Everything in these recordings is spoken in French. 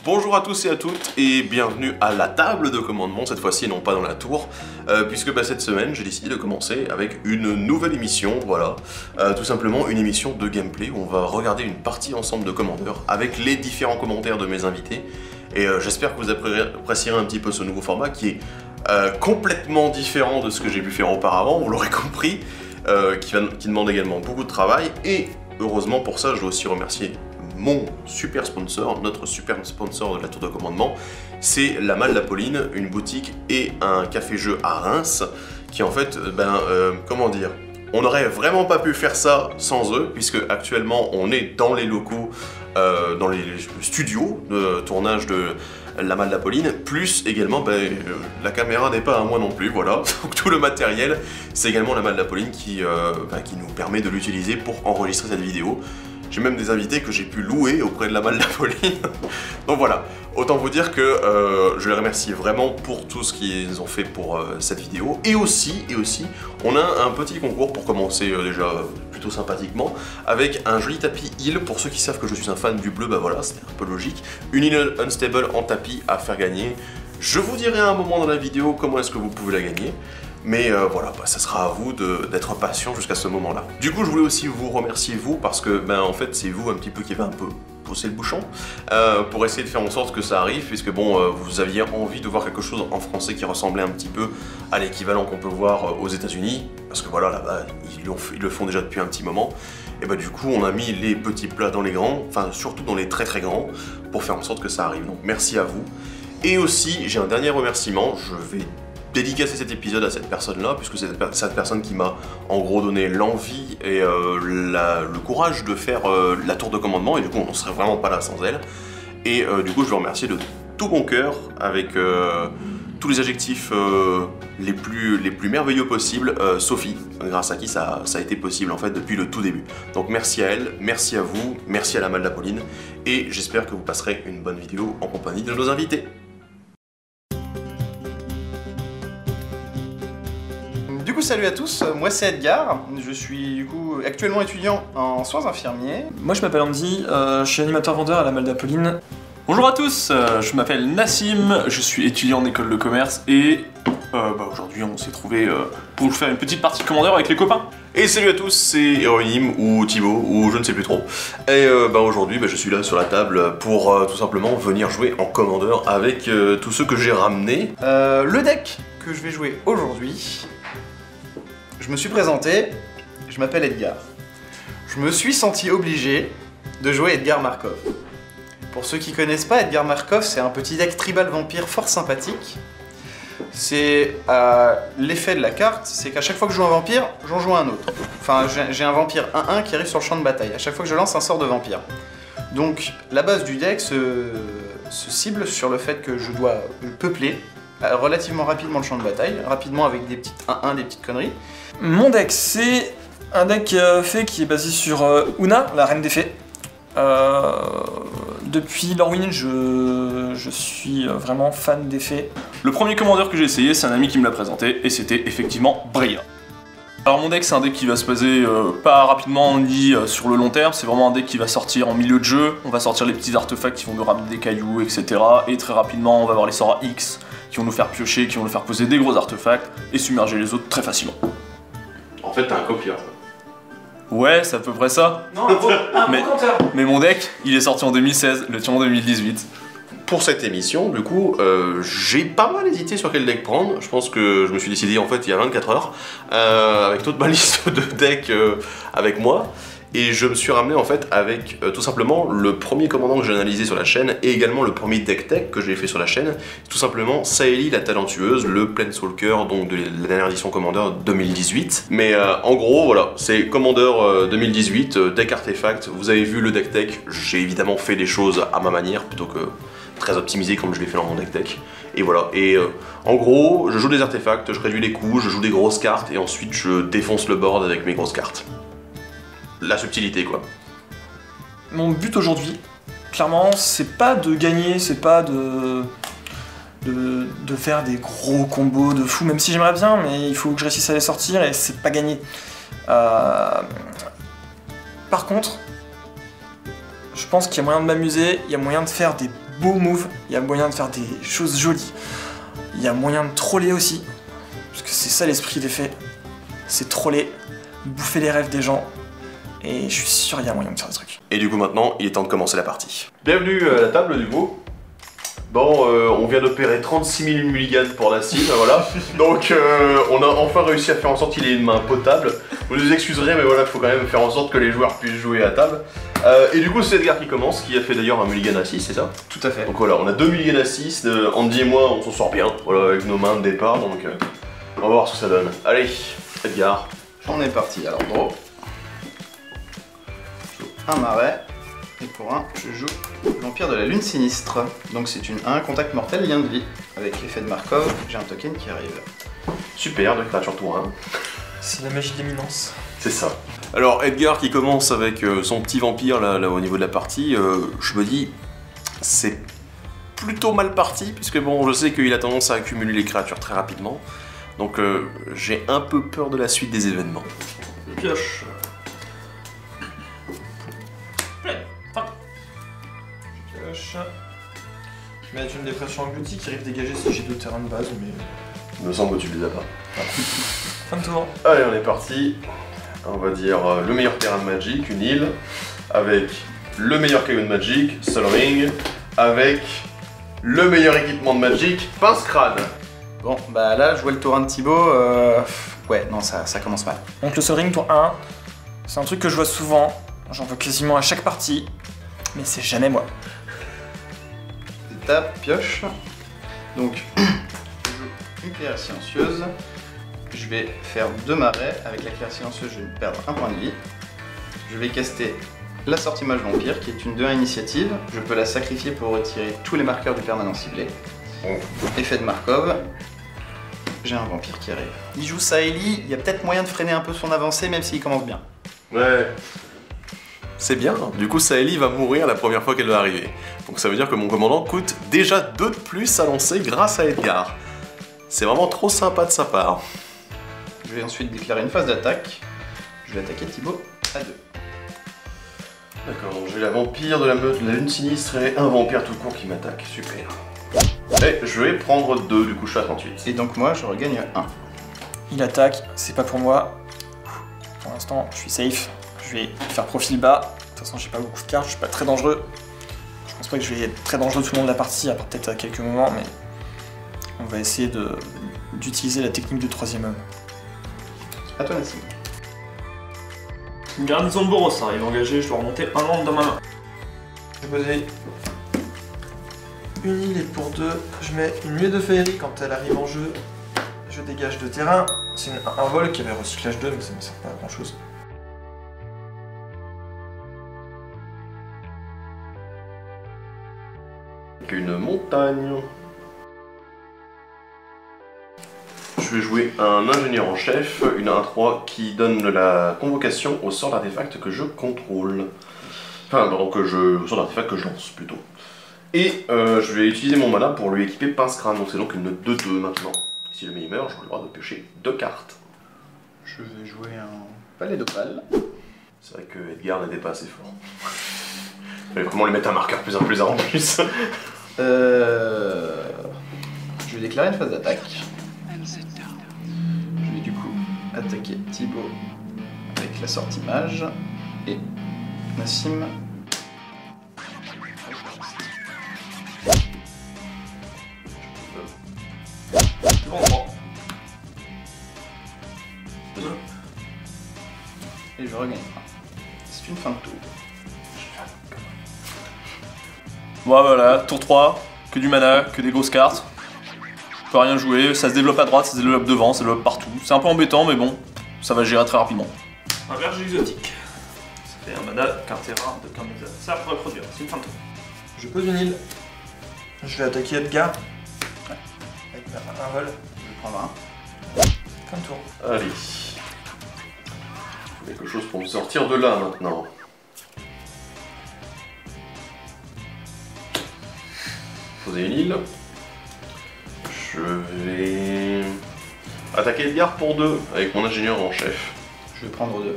Bonjour à tous et à toutes et bienvenue à la table de commandement, cette fois-ci non pas dans la tour, puisque cette semaine j'ai décidé de commencer avec une nouvelle émission, voilà, tout simplement une émission de gameplay où on va regarder une partie ensemble de Commander avec les différents commentaires de mes invités et j'espère que vous apprécierez un petit peu ce nouveau format qui est complètement différent de ce que j'ai pu faire auparavant, vous l'aurez compris, qui demande également beaucoup de travail et heureusement pour ça je dois aussi remercier mon super sponsor, notre super sponsor de la tour de commandement, c'est la Malle d'Apolline, une boutique et un café-jeu à Reims, qui en fait, comment dire, on n'aurait vraiment pas pu faire ça sans eux, puisque actuellement on est dans les locaux, dans les studios de tournage de la Malle d'Apolline, plus également, la caméra n'est pas à moi non plus, voilà, donc tout le matériel, c'est également la Malle d'Apolline qui nous permet de l'utiliser pour enregistrer cette vidéo. J'ai même des invités que j'ai pu louer auprès de la Malle d'Apolline. Donc voilà, autant vous dire que je les remercie vraiment pour tout ce qu'ils ont fait pour cette vidéo. Et aussi, on a un petit concours pour commencer déjà plutôt sympathiquement, avec un joli tapis île. Pour ceux qui savent que je suis un fan du bleu, voilà, c'était un peu logique. Une île unstable en tapis à faire gagner. Je vous dirai à un moment dans la vidéo comment est-ce que vous pouvez la gagner. Mais voilà, ça sera à vous d'être patient jusqu'à ce moment-là. Du coup, je voulais aussi vous remercier, vous, parce que, en fait, c'est vous un petit peu qui avez un peu poussé le bouchon pour essayer de faire en sorte que ça arrive, puisque, vous aviez envie de voir quelque chose en français qui ressemblait un petit peu à l'équivalent qu'on peut voir aux États-Unis, parce que voilà, là-bas, ils le font déjà depuis un petit moment. Et du coup, on a mis les petits plats dans les grands, enfin, surtout dans les très très grands, pour faire en sorte que ça arrive. Donc, merci à vous. Et aussi, j'ai un dernier remerciement, je vais dédicacer cet épisode à cette personne-là, puisque c'est cette personne qui m'a en gros donné l'envie et le courage de faire la tour de commandement, et du coup on ne serait vraiment pas là sans elle. Et du coup je veux remercier de tout mon cœur, avec tous les adjectifs les plus merveilleux possibles, Sophie, grâce à qui ça a été possible en fait depuis le tout début. Donc merci à elle, merci à vous, merci à la Malle d'Apolline, et j'espère que vous passerez une bonne vidéo en compagnie de nos invités. Du coup, salut à tous, moi c'est Edgar, je suis du coup actuellement étudiant en soins infirmiers. Moi je m'appelle Andy, je suis animateur-vendeur à la Malle d'Apolline. Bonjour à tous, je m'appelle Nassim, je suis étudiant en école de commerce et aujourd'hui on s'est trouvé pour faire une petite partie commandeur avec les copains. Et salut à tous, c'est Héroïne ou Thibaut, ou je ne sais plus trop. Et aujourd'hui je suis là sur la table pour tout simplement venir jouer en commandeur avec tous ceux que j'ai ramenés. Le deck que je vais jouer aujourd'hui, je me suis présenté, je m'appelle Edgar. Je me suis senti obligé de jouer Edgar Markov. Pour ceux qui connaissent pas, Edgar Markov, c'est un petit deck tribal vampire fort sympathique. C'est l'effet de la carte, c'est qu'à chaque fois que je joue un vampire, j'en joue un autre. Enfin, j'ai un vampire 1-1 qui arrive sur le champ de bataille, à chaque fois que je lance un sort de vampire. Donc, la base du deck se cible sur le fait que je dois peupler relativement rapidement le champ de bataille, rapidement avec des petites 1-1, des petites conneries. Mon deck, c'est un deck fée qui est basé sur Una, la reine des fées. Depuis l'Orwin, je suis vraiment fan des fées. Le premier commandeur que j'ai essayé, c'est un ami qui me l'a présenté et c'était effectivement Bria. Alors mon deck, c'est un deck qui va se baser pas rapidement ni sur le long terme, c'est vraiment un deck qui va sortir en milieu de jeu, on va sortir les petits artefacts qui vont nous ramener des cailloux, etc. Et très rapidement, on va avoir les sorts à X qui vont nous faire piocher, qui vont nous faire poser des gros artefacts et submerger les autres très facilement. En fait, t'as un copieur. Ouais, c'est à peu près ça. Non, mais mon deck, il est sorti en 2016, le tien en 2018. Pour cette émission, du coup, j'ai pas mal hésité sur quel deck prendre. Je pense que je me suis décidé en fait il y a 24 heures, avec toute ma liste de decks avec moi. Et je me suis ramené en fait avec tout simplement le premier commandant que j'ai analysé sur la chaîne et également le premier deck tech que j'ai fait sur la chaîne, tout simplement Saeli la talentueuse, le Planeswalker donc de la dernière édition Commander 2018. Mais en gros voilà, c'est Commander 2018, deck artefact, vous avez vu le deck tech, j'ai évidemment fait des choses à ma manière plutôt que très optimisé comme je l'ai fait dans mon deck tech. Et voilà, et en gros, je joue des artefacts, je réduis les coûts, je joue des grosses cartes et ensuite je défonce le board avec mes grosses cartes. La subtilité quoi. Mon but aujourd'hui, clairement, c'est pas de gagner, c'est pas de faire des gros combos de fou, même si j'aimerais bien, mais il faut que je réussisse à les sortir et c'est pas gagné. Par contre, je pense qu'il y a moyen de m'amuser, il y a moyen de faire des beaux moves, il y a moyen de faire des choses jolies, il y a moyen de troller aussi, parce que c'est ça l'esprit des faits, c'est troller, bouffer les rêves des gens, et je suis sûr qu'il y a moyen de faire des trucs. Et du coup maintenant, il est temps de commencer la partie. Bienvenue à la table du coup. Bon, on vient d'opérer 36 000 mulligans pour la cible, voilà. Donc on a enfin réussi à faire en sorte qu'il ait une main potable. Vous nous excuserez, mais voilà, il faut quand même faire en sorte que les joueurs puissent jouer à table. Et du coup, c'est Edgar qui commence, qui a fait d'ailleurs un mulligan à 6, c'est ça? Tout à fait. Donc voilà, on a 2 mulligans à 6, Andy et moi, on s'en sort bien, voilà, avec nos mains de départ, donc on va voir ce que ça donne. Allez, Edgar. On est parti, alors draw. Je joue un marais, et pour un, je joue l'Empire de la Lune Sinistre. Donc c'est une 1, contact mortel, lien de vie. Avec l'effet de Markov, j'ai un token qui arrive. Super, de créature tour 1. C'est la magie d'éminence. C'est ça. Alors Edgar qui commence avec son petit vampire là au niveau de la partie, je me dis, c'est plutôt mal parti, puisque bon, je sais qu'il a tendance à accumuler les créatures très rapidement. Donc j'ai un peu peur de la suite des événements. Pioche. Pioche. Je vais mettre une dépression engloutie qui arrive dégager si j'ai 2 terrains de base, mais... Il me semble que tu les as pas. Fin de tour. Allez, on est parti. On va dire le meilleur terrain de Magic, une île, avec le meilleur caillou de Magic, Sol Ring, avec le meilleur équipement de Magic, Pince Crâne. Bon, bah là, jouer le taurin de Thibaut, ouais, non, ça commence mal. Donc le Sol Ring tour 1, c'est un truc que je vois souvent, j'en vois quasiment à chaque partie, mais c'est jamais moi. Étape, pioche. Donc, je joue une clairière silencieuse. Je vais faire 2 marais. Avec la clairière silencieuse, je vais perdre un point de vie. Je vais caster la sortie mage vampire, qui est une 2-1 initiative. Je peux la sacrifier pour retirer tous les marqueurs du permanent ciblé. Effet de Markov. J'ai un vampire qui arrive. Il joue Saeli, il y a peut-être moyen de freiner un peu son avancée, même s'il commence bien. Ouais. C'est bien, du coup Saeli va mourir la première fois qu'elle va arriver. Donc ça veut dire que mon commandant coûte déjà 2 de plus à lancer grâce à Edgar. C'est vraiment trop sympa de sa part. Je vais ensuite déclarer une phase d'attaque. Je vais attaquer Thibaut à 2. D'accord, donc j'ai la vampire de la meute de la lune sinistre et un vampire tout court qui m'attaque, super. Et je vais prendre 2, du coup je suis à 38. Et donc moi je regagne 1. Il attaque, c'est pas pour moi. Pour l'instant, je suis safe. Je vais faire profil bas. De toute façon, j'ai pas beaucoup de cartes, je suis pas très dangereux. Je pense pas que je vais être très dangereux tout le long de la partie, à part peut-être à quelques moments, mais on va essayer d'utiliser la technique de 3ème homme. À toi Nassim. Une garnison de Boros arrive engagée, je dois remonter un land dans ma main. Je vais poser une île et pour 2, je mets une nuée de féerie quand elle arrive en jeu. Je dégage de terrain. C'est un vol qui avait recyclage 2, mais ça ne me sert pas à grand chose. Une montagne. Je vais jouer un ingénieur en chef, une 1-3 qui donne la convocation au sort d'artefact que je contrôle. Enfin, donc au sort d'artefact que je lance plutôt. Et je vais utiliser mon mana pour lui équiper Pince Crâne, donc c'est donc une 2-2 maintenant. Si jamais il meurt, j'aurai le droit de piocher 2 cartes. Je vais jouer un palais d'opale. C'est vrai que Edgar n'était pas assez fort. Il fallait vraiment lui mettre un marqueur plus 1 plus 1 en plus. Je vais déclarer une phase d'attaque. Je vais du coup attaquer Thibaut avec la sortie mage et Nassim. Et je regagne. C'est une fin de tour. Bon voilà, tour 3, que du mana, que des grosses cartes. On peut rien jouer, ça se développe à droite, ça se développe devant, ça se développe partout. C'est un peu embêtant mais bon, ça va gérer très rapidement. Un verge exotique. Ça fait un mana qu'un terrain de qu'un ça pourrait produire, c'est une fin de tour. Je pose une île. Je vais attaquer Edgar. Avec un vol. Je vais prendre un. Fin de tour. Allez. Quelque chose pour me sortir de là maintenant. Poser une île. Je vais attaquer Edgar pour 2 avec mon ingénieur en chef. Je vais prendre 2.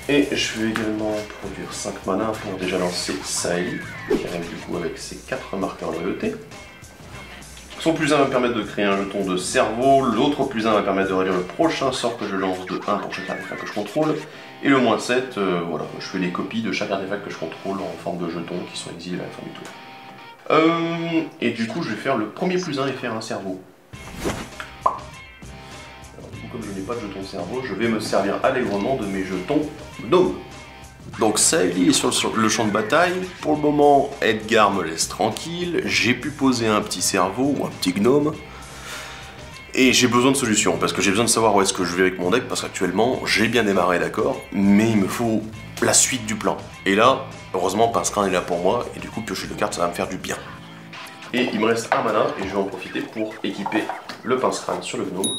Et je vais également produire 5 mana pour déjà lancer Saeli, qui arrive du coup avec ses 4 marqueurs loyauté. Son plus 1 va me permettre de créer un jeton de cerveau, l'autre plus 1 va me permettre de réduire le prochain sort que je lance de 1 pour chaque artefact que je contrôle, et le moins 7, voilà, je fais les copies de chaque artefact que je contrôle en forme de jetons qui sont exilés à la fin du tour. Et du coup je vais faire le premier plus 1 et faire un cerveau. Alors, du coup, comme je n'ai pas de jeton cerveau, je vais me servir allègrement de mes jetons gnome. Donc Saeli est sur le champ de bataille. Pour le moment, Edgar me laisse tranquille. J'ai pu poser un petit cerveau ou un petit gnome. Et j'ai besoin de solutions, parce que j'ai besoin de savoir où est-ce que je vais avec mon deck, parce qu'actuellement, j'ai bien démarré, d'accord, mais il me faut la suite du plan. Et là, heureusement, Pince-Crâne est là pour moi, et du coup, piocher de cartes, ça va me faire du bien. Et il me reste un mana, et je vais en profiter pour équiper le Pince-Crâne sur le gnome.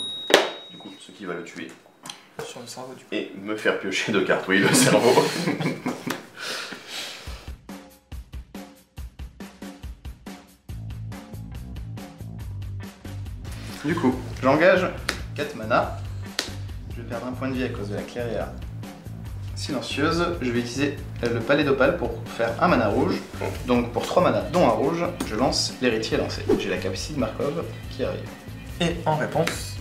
Du coup, ce qui va le tuer. Sur le cerveau du coup. Et me faire piocher de cartes, oui, le cerveau. Du coup, j'engage 4 mana. Je vais perdre un point de vie à cause de la clairière silencieuse. Je vais utiliser le palais d'opale pour faire un mana rouge. Donc pour 3 mana, dont un rouge, je lance l'héritier lancé. J'ai la capacité de Markov qui arrive. Et en réponse,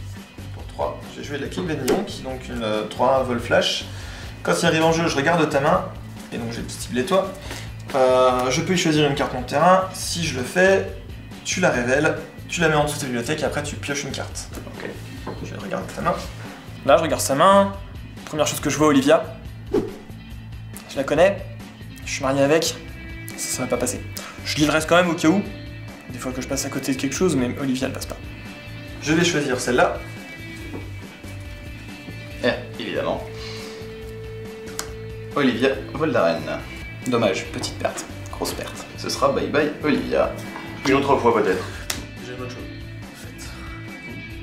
pour 3, j'ai joué la King Venillon, qui est donc une 3-1 vol flash. Quand il arrive en jeu, je regarde ta main, et donc j'ai ciblé toi. Je peux y choisir une carte de mon terrain. Si je le fais, tu la révèles, tu la mets en dessous de ta bibliothèque, et après tu pioches une carte. Ok. Je regarde ta main. Là, je regarde sa main. Première chose que je vois, Olivia. Je la connais, je suis marié avec, ça va pas passer. Je lis le reste quand même au cas où, des fois que je passe à côté de quelque chose, mais Olivia elle passe pas. Je vais choisir celle-là. Évidemment. Olivia Voldaren. Dommage, petite perte, grosse perte. Ce sera bye bye Olivia. Une autre fois peut-être. J'ai une bonne chose.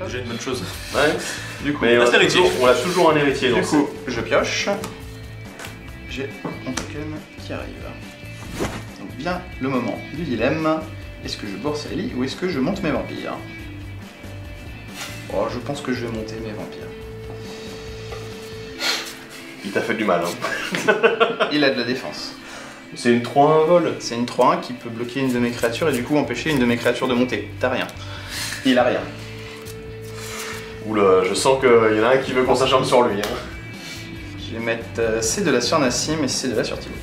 En fait. J'ai une bonne chose. Ouais. Du coup, Mais on a toujours un héritier. du Donc coup, je pioche. J'ai mon token qui arrive. Donc vient le moment du dilemme. Est-ce que je bourse Saeli ou est-ce que je monte mes vampires? Oh, je pense que je vais monter mes vampires. il t'a fait du mal. Hein. Il a de la défense. C'est une 3-1 vol. C'est une 3-1 qui peut bloquer une de mes créatures et du coup empêcher une de mes créatures de monter. T'as rien. Il a rien. Oula, je sens qu'il y en a un qui veut qu'on s'acharne sur lui. Hein. Je vais mettre c'est de la sur Nassim et c'est de la sur Thibaut.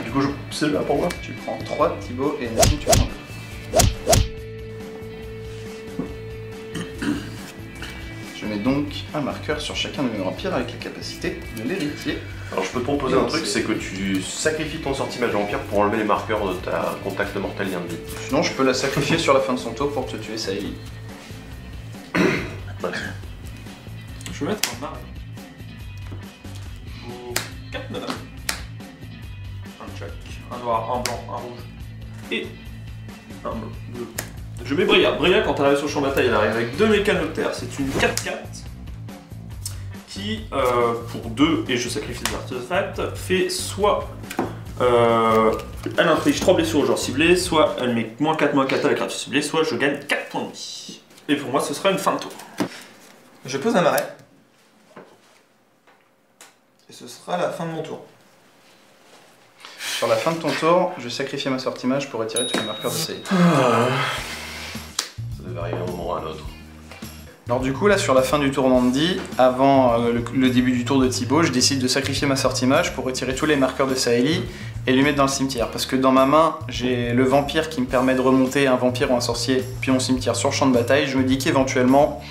Du coup, c'est là pour moi. Tu prends 3 Thibaut et Nassim tu prends 2. Je mets donc un marqueur sur chacun de mes vampires avec la capacité de l'héritier. Alors je peux te proposer un truc, c'est que tu sacrifies ton sortilège vampire pour enlever les marqueurs de ta contact mortel lien de vie. Sinon je peux la sacrifier sur la fin de son tour pour te tuer Saeli. Ouais. Je vais mettre un marin. Pour 4 mana. Un jack, un noir, un blanc, un rouge. Et un bleu. Je mets Bria. Bria, quand elle arrive sur le champ de bataille, elle arrive avec 2 mécanoptères. C'est une 4-4 qui, pour 2, et je sacrifie des artefacts, fait soit elle inflige 3 blessures au joueur ciblé, soit elle met -4, -4 à la créature ciblée, soit je gagne 4 points de vie. Et pour moi, ce sera une fin de tour. Je pose un marais. Et ce sera la fin de mon tour. Sur la fin de ton tour, je vais sacrifier ma sortie mage pour retirer tous les marqueurs de Saeli. Ça devait arriver un moment ou à un autre. Alors du coup là sur la fin du tour d'Andy, avant le début du tour de Thibaut, je décide de sacrifier ma sortie mage pour retirer tous les marqueurs de Saeli et lui mettre dans le cimetière. Parce que dans ma main, j'ai le vampire qui me permet de remonter un vampire ou un sorcier, puis mon cimetière sur le champ de bataille. Je me dis qu'éventuellement,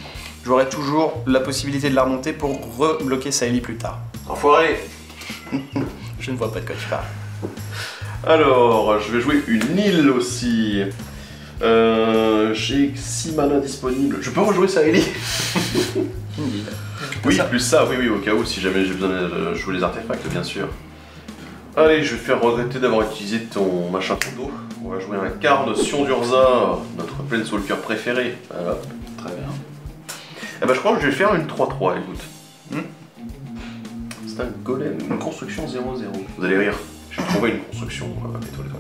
j'aurai toujours la possibilité de la remonter pour rebloquer Saeli plus tard. Enfoiré. Je ne vois pas de quoi tu parles. Alors, je vais jouer une île aussi. J'ai 6 mana disponibles. Je peux rejouer Saeli? Une île. Oui, plus ça, oui, au cas où, si jamais j'ai besoin de jouer les artefacts, bien sûr. Allez, je vais faire regretter d'avoir utilisé ton machin photo. On va jouer un quart de Sion d'Urza, notre Planeswalker préféré. Voilà, Très bien. Eh ben, je crois que je vais faire une 3-3, écoute. C'est un golem, une construction 0-0. Vous allez rire, j'ai trouvé une construction étoile.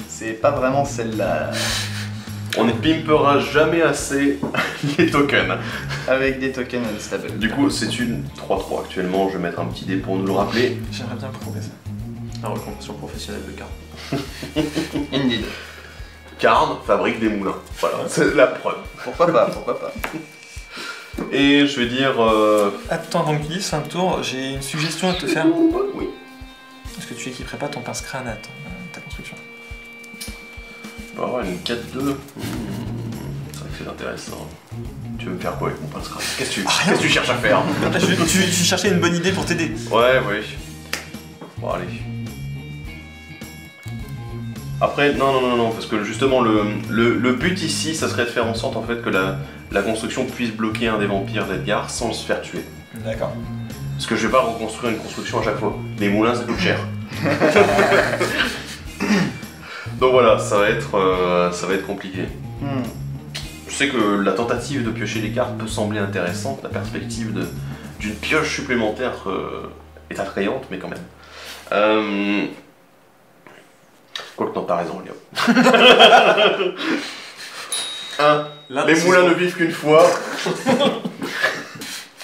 C'est pas vraiment celle-là. On ne pimpera jamais assez les tokens. Avec des tokens unstable. Du coup, c'est une 3-3 actuellement. Je vais mettre un petit dé pour nous le rappeler. J'aimerais bien progresser. La reconversion professionnelle de cartes. Indeed. Karn fabrique des moulins. Voilà, c'est la preuve. Pourquoi pas, pourquoi pas. Et je vais dire... Attends, avant que tu dises fin de tour, j'ai une suggestion à te faire. Oui. Est-ce que tu équiperais pas ton pince-crâne à ta construction? Je vais avoir une 4-2. C'est vrai que c'est intéressant. Tu veux me faire quoi avec mon pince-crâne? Qu'est-ce que tu cherches à faire? tu cherchais une bonne idée pour t'aider. Ouais, oui. Bon, allez. Après, non, parce que justement, le but ici, ça serait de faire en sorte en fait que la construction puisse bloquer un des vampires d'Edgar sans se faire tuer. D'accord. Parce que je vais pas reconstruire une construction à chaque fois. Les moulins, ça coûte cher. Donc voilà, ça va être compliqué. Je sais que la tentative de piocher les cartes peut sembler intéressante, la perspective d'une pioche supplémentaire est attrayante, mais quand même. Quoique non, t'as raison, Léo. Les moulins ne vivent qu'une fois.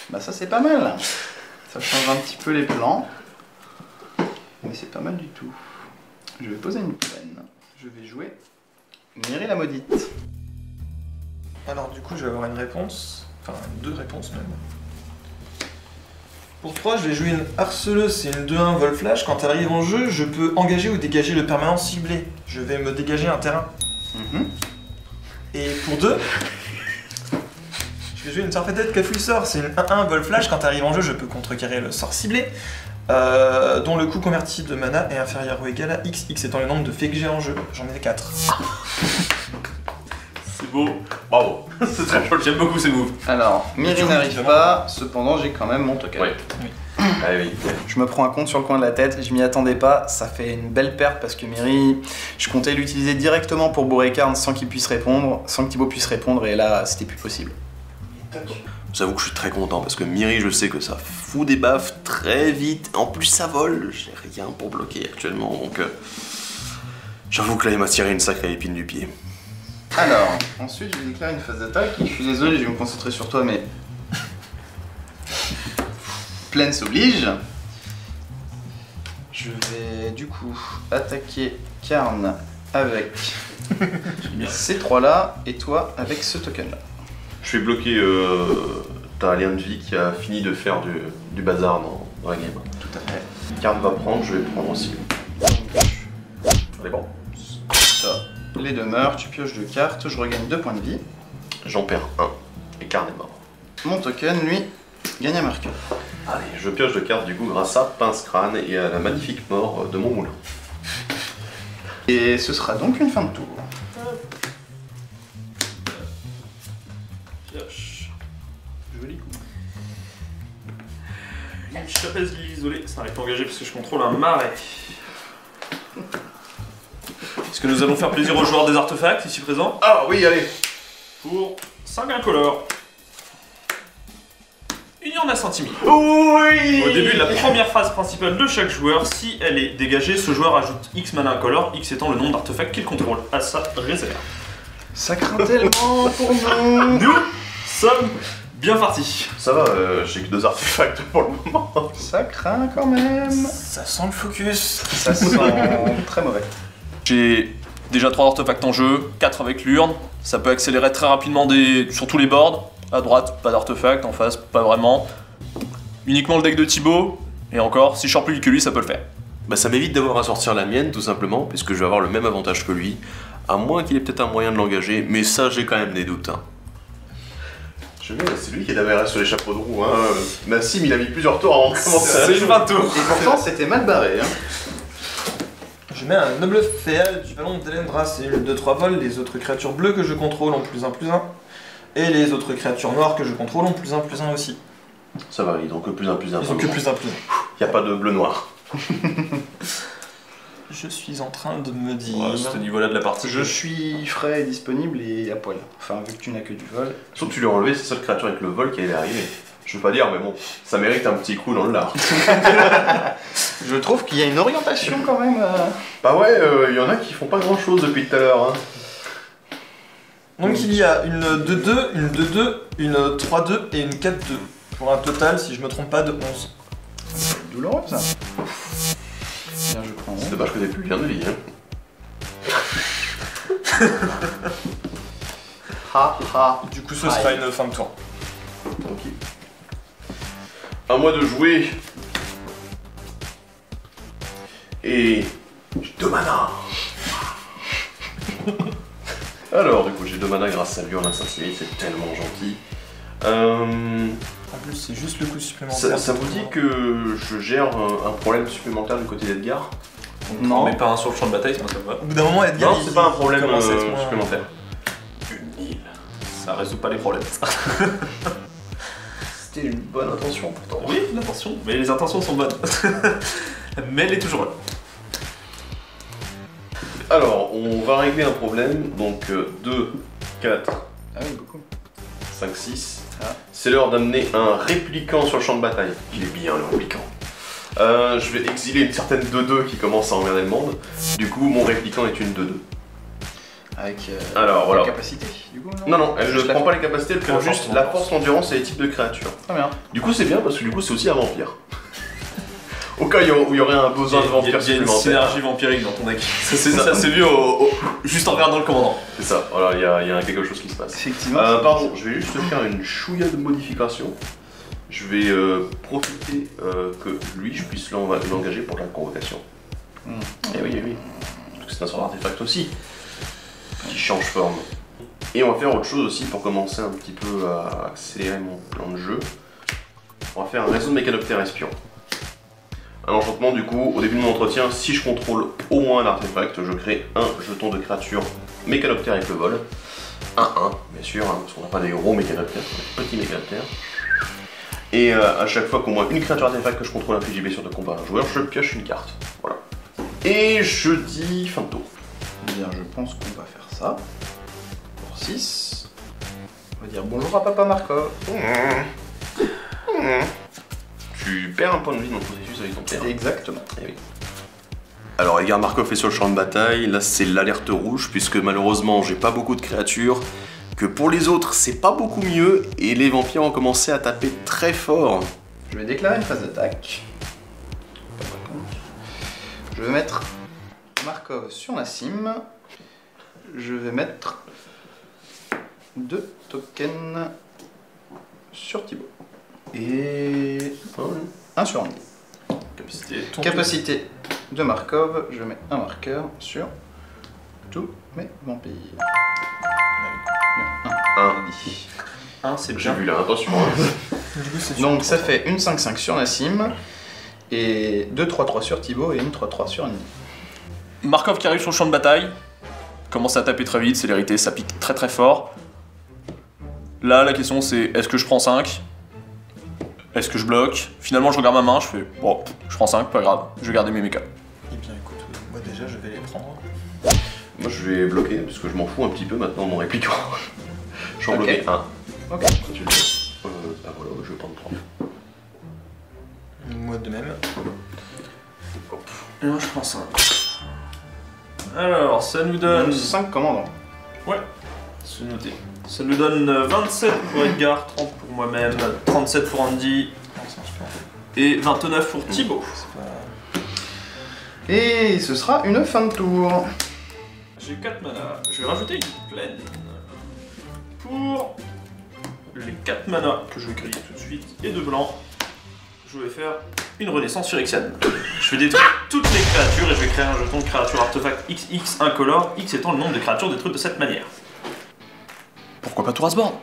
Bah ça c'est pas mal. Ça change un petit peu les plans. Mais c'est pas mal du tout. Je vais poser une plaine. Je vais jouer Miri la maudite. Alors du coup, je vais avoir une réponse. Enfin, deux réponses même. Pour 3, je vais jouer une harceleuse, c'est une 2-1 vol flash. Quand elle arrive en jeu, je peux engager ou dégager le permanent ciblé. Je vais me dégager un terrain. Et pour 2, je vais jouer une Sarfetette Cafouisseur, c'est une 1-1 vol flash. Quand elle arrive en jeu, je peux contrecarrer le sort ciblé, dont le coût converti de mana est inférieur ou égal à X, X étant le nombre de faits que j'ai en jeu. J'en ai 4. C'est beau. Bravo. C'est très joli. J'aime beaucoup ces moves. Alors, Miri n'arrive pas, cependant j'ai quand même mon token. Ouais. Allez, oui. Je me prends un compte sur le coin de la tête, je m'y attendais pas, ça fait une belle perte parce que Miri, je comptais l'utiliser directement pour bourrer Karn sans qu'il puisse répondre, sans que Thibaut puisse répondre, et là c'était plus possible. J'avoue que je suis très content parce que Miri, je sais que ça fout des baffes très vite. En plus, ça vole. J'ai rien pour bloquer actuellement, donc j'avoue que là, il m'a tiré une sacrée épine du pied. Alors, ensuite je vais déclarer une phase d'attaque. Je suis désolé, je vais me concentrer sur toi, mais. Plaine s'oblige. Je vais du coup attaquer Karn avec ces trois-là et toi avec ce token-là. Je vais bloquer ta lien de vie qui a fini de faire du bazar dans la game. Tout à fait. Karn va prendre, je vais prendre aussi. Allez, bon. Ça, les deux meurent, tu pioches 2 cartes, je regagne 2 points de vie. J'en perds 1 et Karn est mort. Mon token, lui, gagne un marqueur. Allez, je pioche 2 cartes du coup grâce à Pince Crâne et à la magnifique mort de mon moulin. Et ce sera donc une fin de tour. Joli coup. Une chapelle isolée, ça n'arrive pas engagé parce que je contrôle un marais. Est-ce que nous allons faire plaisir aux joueurs des artefacts ici présents? Ah oui, allez. Pour 5 incolores. Union d'un centimètre. Oui. Au début de la première phase principale de chaque joueur, si elle est dégagée, ce joueur ajoute X mana incolore, X étant le nombre d'artefacts qu'il contrôle à sa réserve. Ça craint tellement pour nous. Nous sommes bien partis. Ça va, j'ai que 2 artefacts pour le moment. Ça craint quand même. Ça sent le focus. Ça sent très mauvais. J'ai déjà 3 artefacts en jeu, 4 avec l'urne, ça peut accélérer très rapidement sur tous les boards. À droite, pas d'artefact, en face, pas vraiment. Uniquement le deck de Thibaut, et encore, si je sors plus vite que lui, ça peut le faire. Bah ça m'évite d'avoir à sortir la mienne tout simplement, puisque je vais avoir le même avantage que lui, à moins qu'il ait peut-être un moyen de l'engager, mais ça j'ai quand même des doutes. Hein. C'est lui qui est d'AVRS sur les chapeaux de roue, hein. Nassim il a mis plusieurs tours avant de commencer à C'est une 20 tours. Et pourtant c'était mal barré. Hein. Je mets un noble féal du ballon d'Elendra, c'est une 2-3 vol. Les autres créatures bleues que je contrôle ont +1/+1. Et les autres créatures noires que je contrôle ont +1/+1 aussi. Ça va, ils ont que +1/+1. Ils ont que +1/+1. Y a pas de bleu-noir. Je suis en train de me dire... Ouais, c'est au niveau-là de la partie. Je suis frais et disponible et à poil. Enfin, vu que tu n'as que du vol. Sauf que tu lui as enlevé ces seules créatures avec le vol qui allait arriver. Je veux pas dire, mais bon, ça mérite un petit coup dans le lard. Je trouve qu'il y a une orientation quand même. Bah ouais, y en a qui font pas grand chose depuis tout à l'heure. Hein. Donc il y a une 2-2, une 2-2, une 3-2 et une 4-2. Pour un total, si je me trompe pas, de 11. C'est douloureux ça. Bien, je prends. C'est dommage que t'aies plus bien de vie. Hein. Ha ha. Du coup, ce sera une fin de tour. Ok. À moi de jouer. Et j'ai 2 mana. Alors, du coup, j'ai 2 mana grâce à lui en instantané, c'est tellement gentil. En plus, c'est juste le coup supplémentaire. Ça vous dit que je gère un problème supplémentaire du côté d'Edgar? Non. Mais pas un sur le champ de bataille, ça va. Au bout d'un moment, Edgar, Non, c'est pas un problème commence à être moins- supplémentaire. Une île. Ça résout pas les problèmes. C'était une bonne intention pourtant. Oui, l'intention. Mais les intentions sont bonnes. Mais elle est toujours là. Alors, on va régler un problème. Donc, 2, 4, Ah oui, beaucoup. 5, 6. Ah. C'est l'heure d'amener un répliquant sur le champ de bataille. Il est bien le répliquant. Je vais exiler une certaine 2-2 qui commence à emmerder le monde. Du coup, mon répliquant est une 2-2. Avec Alors, voilà. la capacité, du coup, Non, non, elle ne Juste la prend pas les capacités, elle prend la juste force, la l'endurance. force, l'endurance et les types de créatures. Très bien. Du coup, c'est bien parce que du coup, c'est aussi un vampire. Au cas où il y aurait un besoin de vampire Il y a une supplémentaire. synergie vampirique dans ton deck. Ça c'est vu juste en regardant le commandant. C'est ça, voilà, il y a quelque chose qui se passe. Effectivement. Pardon, je vais juste faire une chouïa de modification. Je vais profiter que lui, je puisse l'engager pour la convocation. Eh oui, eh oui. Parce que c'est un sort d'artefact aussi, qui change forme. Et on va faire autre chose aussi pour commencer un petit peu à accélérer mon plan de jeu. On va faire un réseau de mécanoptères espions. Un enchantement, du coup, au début de mon entretien, si je contrôle au moins un artefact, je crée un jeton de créature mécanoptère avec le vol. 1-1, bien sûr, hein, parce qu'on n'a pas des gros mécanoptères, on a des petits mécanoptères. Et à chaque fois qu'au moins une créature artefact que je contrôle inflige blessure de combat à un joueur, je pioche une carte. Voilà. Et je dis fin de tour. Eh bien, je pense qu'on va faire ça. Pour 6. On va dire bonjour à Papa Markov. Tu perds un point de vie dans le processus avec ton père. Exactement. Eh oui. Alors Edgar Markov est sur le champ de bataille, là c'est l'alerte rouge puisque malheureusement j'ai pas beaucoup de créatures, que pour les autres c'est pas beaucoup mieux et les vampires ont commencé à taper très fort. Je vais déclarer une phase d'attaque. Je vais mettre Markov sur Nassim. Je vais mettre 2 tokens sur Thibaut. Et 1 sur Andy. Capacité de Markov, je mets un marqueur sur tous mes vampires. Un. C'est J'ai bien. vu l'intention. Hein. Du coup, c'est Donc ça fait une 5-5 sur Nassim, et 2-3-3 sur Thibaut et une 3-3 sur Andy. Markov qui arrive sur le champ de bataille, commence à taper très vite, célérité, ça pique très très fort. Là, la question c'est est-ce que je prends 5 ? Est-ce que je bloque ? Finalement, je regarde ma main, je fais bon, je prends 5, pas grave, je vais garder mes mechas. Eh bien, écoute, moi déjà, je vais les prendre. Moi je vais bloquer parce que je m'en fous un petit peu maintenant de mon répliquant. Je vais en Ok. bloquer un. Ok. Tu le fais. Bah voilà, je vais prendre 3. Moi de même. Et moi, je prends 5. Alors, ça nous donne... 5 commandants. Ouais, c'est noté. Ça nous donne 27 pour Edgar, 30 pour moi-même, 37 pour Andy Non, ça marche pas. et 29 pour Thibaut. C'est pas... Et ce sera une fin de tour. J'ai 4 mana. Je vais rajouter une plaine. Pour les 4 mana que je vais créer tout de suite et de blanc, je vais faire une renaissance phyrexiane. Je vais détruire toutes les créatures et je vais créer un jeton de créature artefact XX incolore, X étant le nombre de créatures détruites de cette manière. Pourquoi pas tout Rasborn?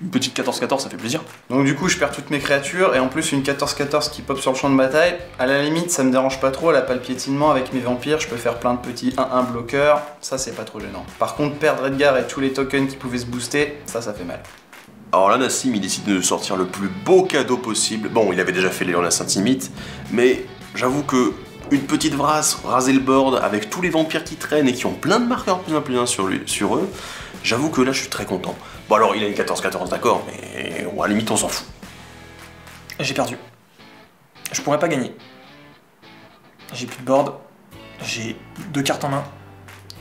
Une petite 14-14, ça fait plaisir. Donc du coup je perds toutes mes créatures et en plus une 14-14 qui pop sur le champ de bataille. À la limite ça me dérange pas trop, elle a pas le piétinement avec mes vampires, je peux faire plein de petits 1-1 bloqueurs, ça c'est pas trop gênant. Par contre perdre Edgar et tous les tokens qui pouvaient se booster, ça fait mal. Alors là, Nassim, il décide de sortir le plus beau cadeau possible. Bon, il avait déjà fait Léon la Saint-Imite, mais j'avoue que une petite vrasse, raser le board avec tous les vampires qui traînent et qui ont plein de marqueurs plus 1 plus 1 sur eux, j'avoue que là, je suis très content. Bon, alors, il a une 14-14, d'accord, mais bon, à la limite, on s'en fout. J'ai perdu. Je pourrais pas gagner. J'ai plus de board. J'ai 2 cartes en main.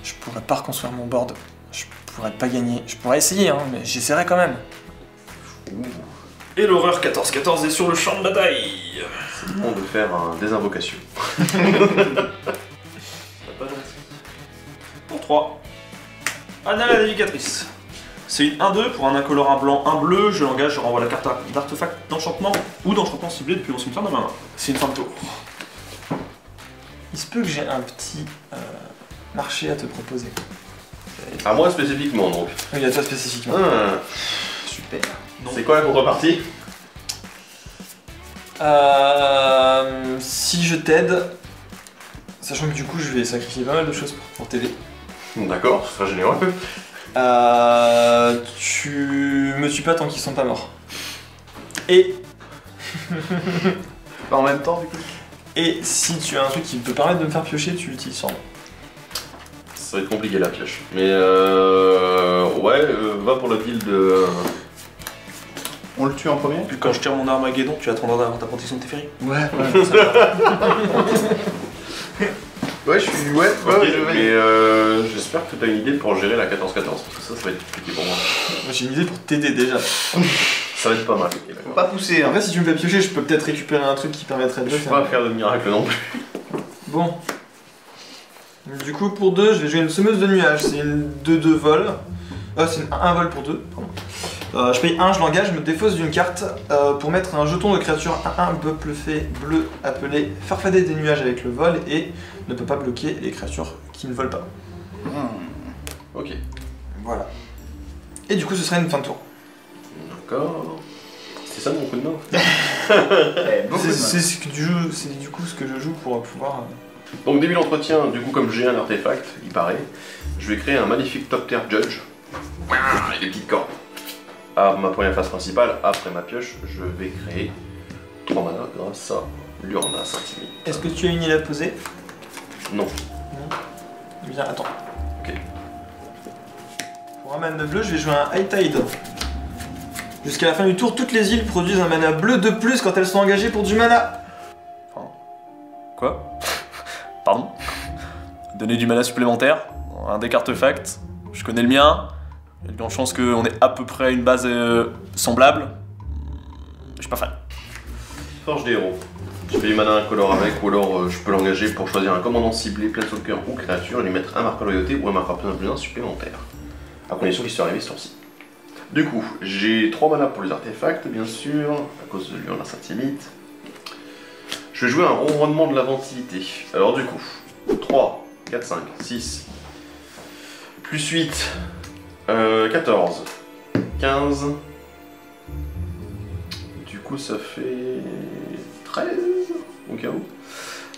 Je pourrais pas reconstruire mon board. Je pourrais pas gagner. Je pourrais essayer, hein, mais j'essaierai quand même. Et l'horreur 14-14 est sur le champ de bataille. C'est le moment de faire des invocations. Pour 3. Anna la navigatrice. C'est une 1-2 pour un incolore, un blanc, un bleu. Je l'engage, je renvoie la carte d'artefact d'enchantement ou d'enchantement ciblé depuis mon cimetière de ma main. C'est une fin de tour. Il se peut que j'ai un petit marché à te proposer. À moi spécifiquement donc. Oui, à toi spécifiquement. Ah, Super. c'est quoi la contrepartie? Si je t'aide, sachant que du coup je vais sacrifier pas mal de choses pour t'aider. D'accord, ce sera généreux. Tu me tues pas tant qu'ils sont pas morts. Et Pas en même temps du coup. Et si tu as un truc qui peut permettre de me faire piocher, tu l'utilises sans moi. Ça va être compliqué la pioche. Mais va pour le deal de... On le tue en premier? Puis quand je tire mon Armageddon, tu attendras d'avoir ta protection de tes féries. Ouais, ça va. Ouais, je suis. Ouais, Ok, ouais, je mais vais. j'espère que tu as une idée pour gérer la 14-14, parce que ça va être compliqué pour moi. Moi j'ai une idée pour t'aider déjà. Ça va être pas mal, ok, Faut d'accord. pas pousser, hein. Après si tu me fais piocher, je peux peut-être récupérer un truc qui permettrait de Je le vais pas faire. faire de miracle non plus. Bon. Du coup pour 2, je vais jouer une semeuse de nuages. C'est une 2-2 vol. C'est un vol pour 2, pardon. Je paye 1, je l'engage, je me défausse d'une carte pour mettre un jeton de créature 1-1 peuple fait bleu appelé Farfadet des nuages avec le vol et ne peut pas bloquer les créatures qui ne volent pas. Ok, Voilà. Et du coup ce serait une fin de tour. d'accord. C'est ça mon coup de main. C'est ce que tu joues, c'est du coup ce que je joue pour pouvoir. Donc début d'entretien, du coup comme j'ai un artefact, il paraît, je vais créer un magnifique top tier judge. Et des petites cordes. À ma première phase principale, après ma pioche, je vais créer 3 mana grâce à l'Urna Saint-Timide. Est-ce que tu as une île à poser? Non. Eh bien attends. Ok. Pour un mana bleu, je vais jouer un High Tide. Jusqu'à la fin du tour, toutes les îles produisent un mana bleu de plus quand elles sont engagées pour du mana. Quoi? Pardon? Donner du mana supplémentaire, un deck artefact, je connais le mien, il y a de grandes chances qu'on ait à peu près une base semblable. Je suis pas fan. Forge des héros. Je fais du mana incolore avec, ou alors je peux l'engager pour choisir un commandant ciblé, planeswalker ou créature, et lui mettre un marqueur loyauté ou un marqueur +1/+1 supplémentaire. À condition qu'il soit arrivé ce tour-ci. Du coup, j'ai 3 mana pour les artefacts, bien sûr, à cause de l'Urna Saint-Timide. Je vais jouer un ronronnement de l'inventivité. Alors du coup, 3, 4, 5, 6, plus 8, 14, 15. Du coup, ça fait 13 au cas où.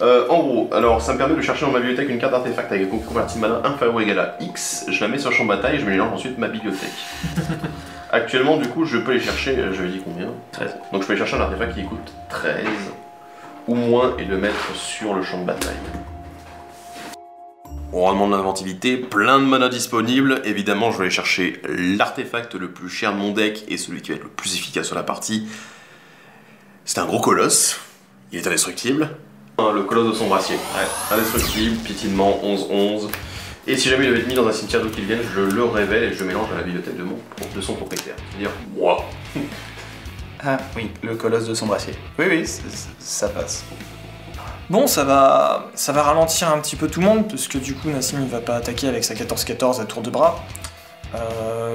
En gros, alors ça me permet de chercher dans ma bibliothèque une carte d'artefact avec une convertie de mana inférieur ou égal à X. Je la mets sur le champ de bataille et je mélange ensuite ma bibliothèque. Actuellement, du coup, je peux les chercher, j'avais dit combien? 13. Donc je peux aller chercher un artefact qui coûte 13 ou moins et le mettre sur le champ de bataille. Au rendement de l'inventivité, plein de mana disponible. Évidemment, je vais aller chercher l'artefact le plus cher de mon deck et celui qui va être le plus efficace sur la partie. C'est un gros colosse. Il est indestructible. Le colosse de son brassier. Ouais. Indestructible, piétinement, 11-11. Et si jamais il avait été mis dans un cimetière d'où qu'il vienne, je le révèle et je le mélange à la bibliothèque de son propriétaire. C'est-à-dire moi. Ah oui, le colosse de son brassier. Oui, oui, ça passe. Bon, ça va ralentir un petit peu tout le monde, parce que du coup Nassim il va pas attaquer avec sa 14-14 à tour de bras.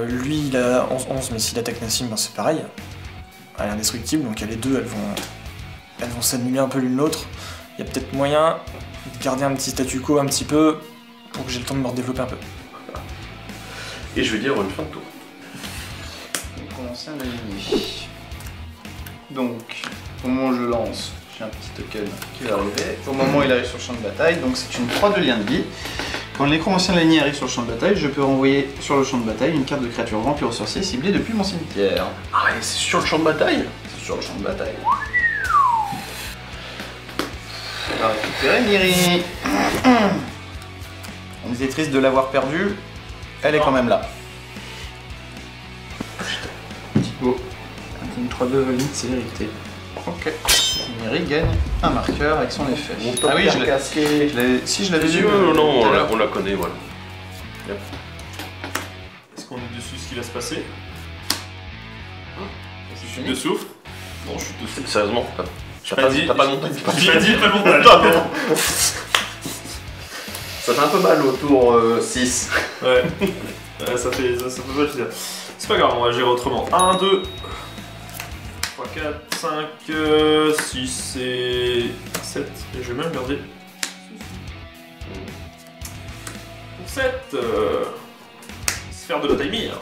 Lui il a 11-11, mais s'il attaque Nassim, ben c'est pareil. Elle est indestructible, donc les deux elles vont s'annuler un peu l'une l'autre. Il y a peut-être moyen de garder un petit statu quo un petit peu pour que j'ai le temps de me redévelopper un peu. Et je vais dire une fin de tour. On va commencer à l'aligner. Donc, au moment où je lance, j'ai un petit token qui va arriver. Au moment où il arrive sur le champ de bataille, donc c'est une 3 de lien de vie. Quand le nécromancien aligné arrive sur le champ de bataille, je peux renvoyer sur le champ de bataille une carte de créature vampire ou sorcier ciblée depuis mon cimetière. Ah ouais, c'est sur le champ de bataille? C'est sur le champ de bataille. On va récupérer Niri. On était triste de l'avoir perdue. Elle est quand même là. Petit mot. Une 3-2 valide, c'est vérité. Ok. Niri gagne un marqueur avec son effet. Ah oui, je l'ai casqué. Si je l'avais Si, vu. non, tout à l'heure. on la connaît, voilà. Yep. qu'on est dessus ce qui va se passer. C'est Chute de souffle. Non, chute de souffle. Sérieusement, J'ai pas dit. t'as pas monté. J'ai pas dit pas le montage. Ça fait un peu mal au tour 6. Ouais. Ça fait pas plaisir. C'est pas grave, on va gérer autrement. 1, 2, 3, 4, 5, 6 et 7. Et je vais même garder. Pour 7, sphère de bataille mire.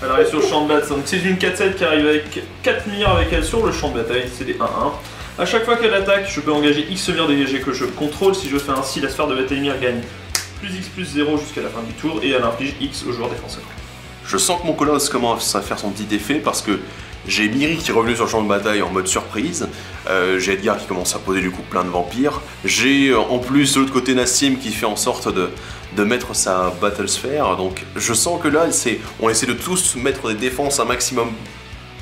Elle arrive sur le champ de bataille. Donc c'est une 4-7 qui arrive avec 4 mires avec elle sur le champ de bataille. C'est des 1-1. A chaque fois qu'elle attaque, je peux engager X mire dégagé que je contrôle. Si je fais ainsi, la sphère de bataille mire gagne plus X plus 0 jusqu'à la fin du tour et elle inflige X au joueur défenseur. Je sens que mon colosse commence à faire son petit effet parce que j'ai Miri qui est revenu sur le champ de bataille en mode surprise, j'ai Edgar qui commence à poser du coup plein de vampires, j'ai en plus de l'autre côté Nassim qui fait en sorte de mettre sa Battle Sphere, donc je sens que là on essaie de tous mettre des défenses un maximum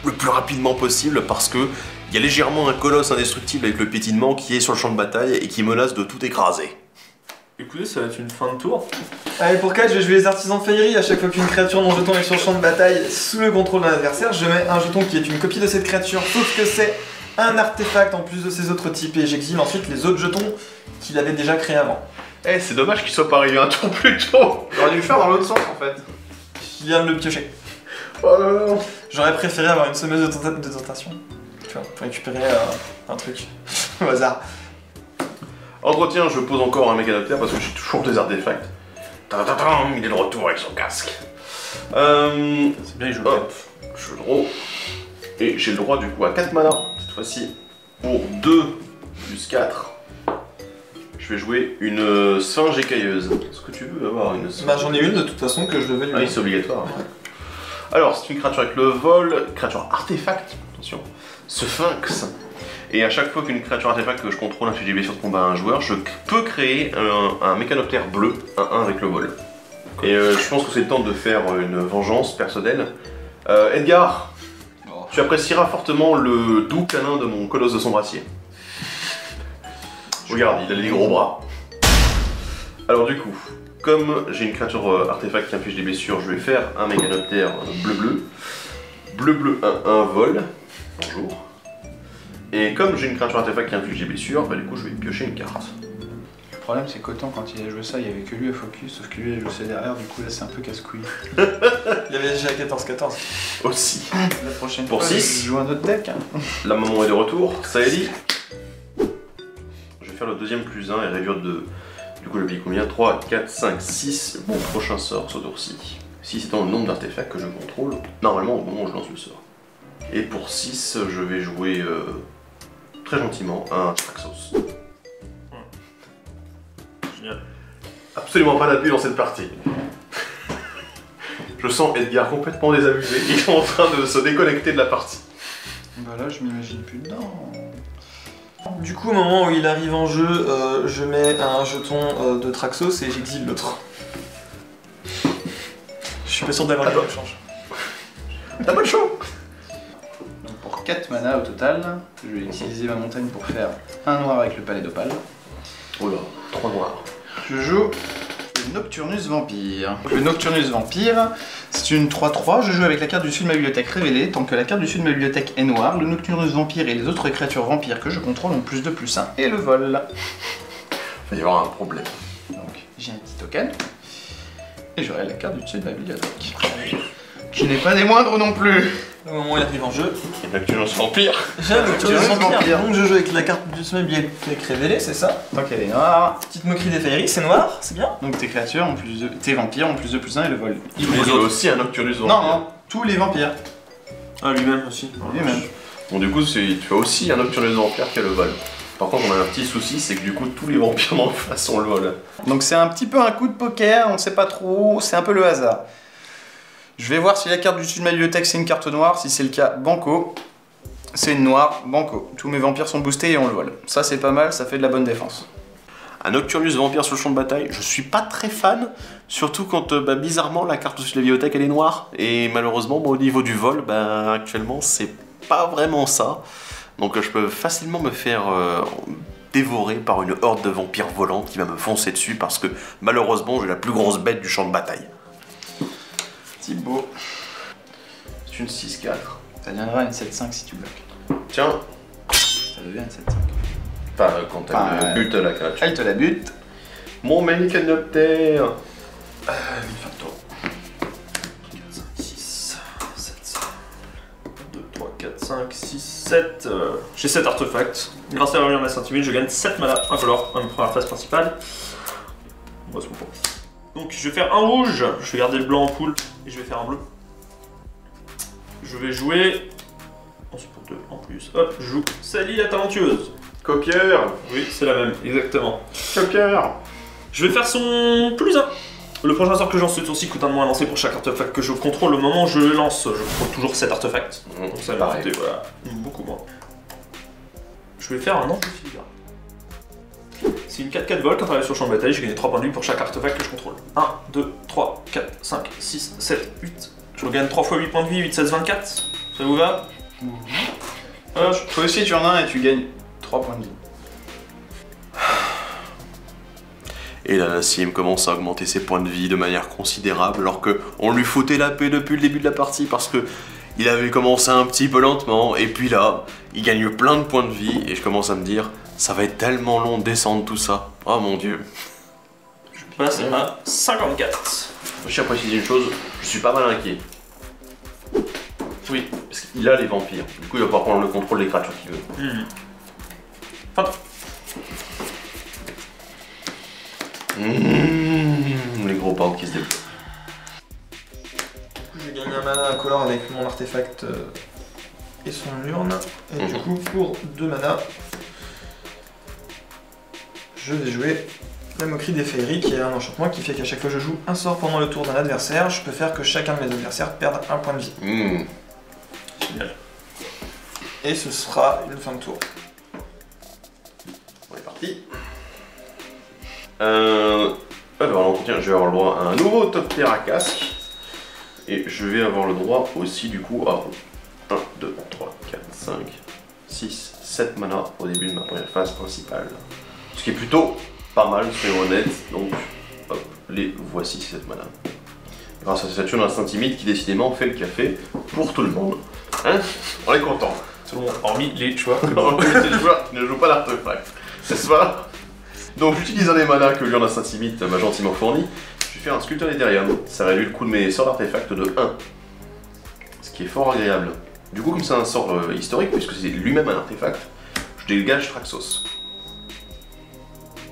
le plus rapidement possible parce que il y a légèrement un colosse indestructible avec le piétinement qui est sur le champ de bataille et qui menace de tout écraser. Écoutez, ça va être une fin de tour. Allez, pour 4, je vais jouer les artisans de Faillerie. À chaque fois qu'une créature non jeton est sur le champ de bataille sous le contrôle d'un adversaire, je mets un jeton qui est une copie de cette créature, sauf que c'est un artefact en plus de ses autres types, et j'exile ensuite les autres jetons qu'il avait déjà créés avant. Eh, c'est dommage qu'il soit pas arrivé un tour plus tôt. J'aurais dû le faire dans l'autre sens en fait. Il vient de le piocher. Oh là là. J'aurais préféré avoir une semeuse de tentation, tu vois, pour récupérer un truc au hasard. Entretien, je pose encore un mécanoptère parce que j'ai toujours des artefacts. Tadadam, il est de retour avec son casque. C'est bien, il joue le Hop, je draw. Et j'ai le droit du coup à 4 mana, cette fois-ci, pour 2 plus 4. Je vais jouer une sphinge écailleuse. Est-ce que tu veux avoir une sphinge? Bah j'en ai une de toute façon que je devais lui Ah oui, c'est obligatoire. Alors, c'est une créature avec le vol, créature artefact, attention, sphinx. Et à chaque fois qu'une créature artefact que je contrôle inflige des blessures de combat à un joueur, je peux créer un mécanoptère bleu, un 1 avec le vol. Et je pense que c'est le temps de faire une vengeance personnelle. Edgar, tu apprécieras fortement le doux câlin de mon colosse de son brassier. Regarde, il a les gros bras. Alors du coup, comme j'ai une créature artefact qui inflige des blessures, je vais faire un mécanoptère bleu-bleu. Bleu-bleu 1-1 vol. Bonjour. Et comme j'ai une créature artefact qui inflige des blessures, bah du coup je vais piocher une carte. Le problème c'est qu'autant quand il a joué ça, il y avait que lui à focus, sauf que lui il a joué ça derrière, du coup là c'est un peu casse-couille. Il y avait déjà 14-14. Aussi. La prochaine Pour fois, 6. je joue un autre deck. Hein. La maman est de retour, ça est dit. Je vais faire le deuxième plus 1 et réduire de... Du coup je paye combien? 3, 4, 5, 6. Mon prochain sort ce tour-ci. 6 étant le nombre d'artefacts que je contrôle, normalement au moment où je lance le sort. Et pour 6, je vais jouer très gentiment un Traxos. Génial. Absolument pas d'appui dans cette partie. Je sens Edgar complètement désabusé, il est en train de se déconnecter de la partie. Bah là je m'imagine plus dedans. Du coup, au moment où il arrive en jeu, je mets un jeton de Traxos et j'exile l'autre. Je suis pas sûr d'avoir le change. T'as pas de chaud. Donc pour 4 mana au total, je vais utiliser ma montagne pour faire un noir avec le palais d'opale. Oh là, 3 noirs. Je joue le Nocturnus Vampire. Le Nocturnus Vampire, c'est une 3-3. Je joue avec la carte du dessus de ma bibliothèque révélée. Tant que la carte du dessus de ma bibliothèque est noire, le Nocturnus Vampire et les autres créatures vampires que je contrôle ont plus 2, plus 1 et le vol. Il va y avoir un problème. Donc j'ai un petit token. Et j'aurai la carte du dessus de ma bibliothèque. Qui n'est pas des moindres non plus. Au moment où il arrive en jeu, Et Nocturnus Vampire. j'ai un Nocturnus Vampire. Vampire. Donc je joue avec la carte du sommet bibliothèque révélée, c'est ça? Tant qu'elle est noire. Petite moquerie des Failleries, c'est noir, c'est bien. Donc tes créatures ont plus de... tes vampires ont plus 2, plus 1 et le vol. Il vous aussi un Nocturnus Vampire. Non, non, tous les vampires. Ah, lui-même aussi. Lui-même. Bon, du coup, tu as aussi un Nocturnus Vampire qui a le vol. Par contre, on a un petit souci, c'est que du coup, tous les vampires d'en face ont le vol. Donc c'est un petit peu un coup de poker, on ne sait pas trop, c'est un peu le hasard. Je vais voir si la carte du dessus de ma bibliothèque c'est une carte noire, si c'est le cas, banco. C'est une noire, banco. Tous mes vampires sont boostés et on le vole. Ça c'est pas mal, ça fait de la bonne défense. Un Nocturnus Vampire sur le champ de bataille, je suis pas très fan, surtout quand bizarrement la carte de la bibliothèque elle est noire, et malheureusement au niveau du vol, actuellement c'est pas vraiment ça. Donc je peux facilement me faire dévorer par une horde de vampires volants qui va me foncer dessus parce que malheureusement j'ai la plus grosse bête du champ de bataille. Thibaut. C'est une 6-4. Ça deviendra une 7-5 si tu bloques. Tiens. Ça devient une 7-5. Enfin, quand elle bute la créature. Elle te la bute. Mon Mélicanoptère. Fin de tour. 4, 5, 6, 7, 5. 2, 3, 4, 5, 6, 7. J'ai 7 artefacts. Grâce à la reliance intimide, je gagne 7 mana incolore dans ma première phase principale. Bon, c'est bon. Donc je vais faire un rouge, je vais garder le blanc en pool et je vais faire un bleu. Je vais jouer. Ensuite pour 2 en plus. Hop, je joue Sally la talentueuse. Copieur. Oui, c'est la même, exactement. Copieur. Je vais faire son plus 1. Le prochain sort que je lance ce tour-ci coûte un de moins à lancer pour chaque artefact que je contrôle. Au moment où je le lance, je contrôle toujours 7 artefacts. Donc ça va pareil. coûter voilà, beaucoup moins. Je vais faire un ange de filigrane. C'est une 4-4 vol, quand on arrive sur le champ de bataille, je gagne 3 points de vie pour chaque artefact que je contrôle. 1, 2, 3, 4, 5, 6, 7, 8. Je regagne 3 fois 8 points de vie, 8, 16, 24. Ça vous va? Toi aussi tu en as un et tu gagnes 3 points de vie. Et là, Nassim commence à augmenter ses points de vie de manière considérable, alors qu'on lui foutait la paix depuis le début de la partie, parce que il avait commencé un petit peu lentement, et puis là, il gagne plein de points de vie, et je commence à me dire, ça va être tellement long de descendre tout ça. Oh mon dieu. Je passe à 54. Je tiens à préciser une chose, je suis pas mal inquiet. Oui, parce qu'il a les vampires. Du coup, il va pouvoir prendre le contrôle des créatures qu'il veut. Fin. Les gros boards qui se débloquent. Je gagne un mana incolore avec mon artefact et son urne. Et du coup, pour 2 mana, je vais jouer la moquerie des féeries, qui est un enchantement qui fait qu'à chaque fois que je joue un sort pendant le tour d'un adversaire, je peux faire que chacun de mes adversaires perde un point de vie. Génial. Et ce sera une fin de tour. On est parti. Alors, l'entretien, je vais avoir le droit à un nouveau top tier à casque. Et je vais avoir le droit aussi, du coup, à 1, 2, 3, 4, 5, 6, 7 mana au début de ma première phase principale. Ce qui est plutôt pas mal, soyons honnêtes. Donc, hop, les voici 7 mana. Grâce à cette Saturne Instinct Timide qui décidément fait le café pour tout le monde. Hein? On est content. Tout le monde, hormis les joueurs. C'est le joueur qui ne joue pas d'artefact. N'est-ce pas? Donc j'utilise un des manas que Lion d'Instinct Timide m'a gentiment fourni. Je vais faire un sculpteur d'Etherium. Ça réduit le coût de mes sorts d'artefacts de 1. Ce qui est fort agréable. Du coup, comme c'est un sort historique, puisque c'est lui-même un artefact, je dégage Traxos.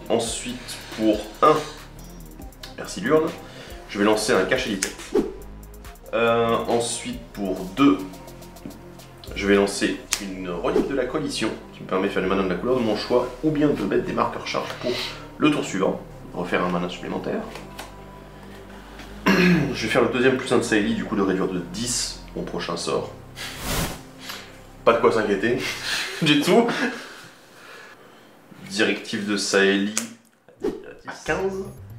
Ensuite, pour 1, merci Lurne, je vais lancer un cache élite. Ensuite, pour 2, je vais lancer une relique de la coalition qui me permet de faire les manas de la couleur de mon choix ou bien de mettre des marqueurs charge pour le tour suivant, refaire un mana supplémentaire. Je vais faire le deuxième plus 1 de Saeli, du coup de réduire de 10 mon prochain sort. Pas de quoi s'inquiéter, j'ai tout. Directive de Saeli à 15.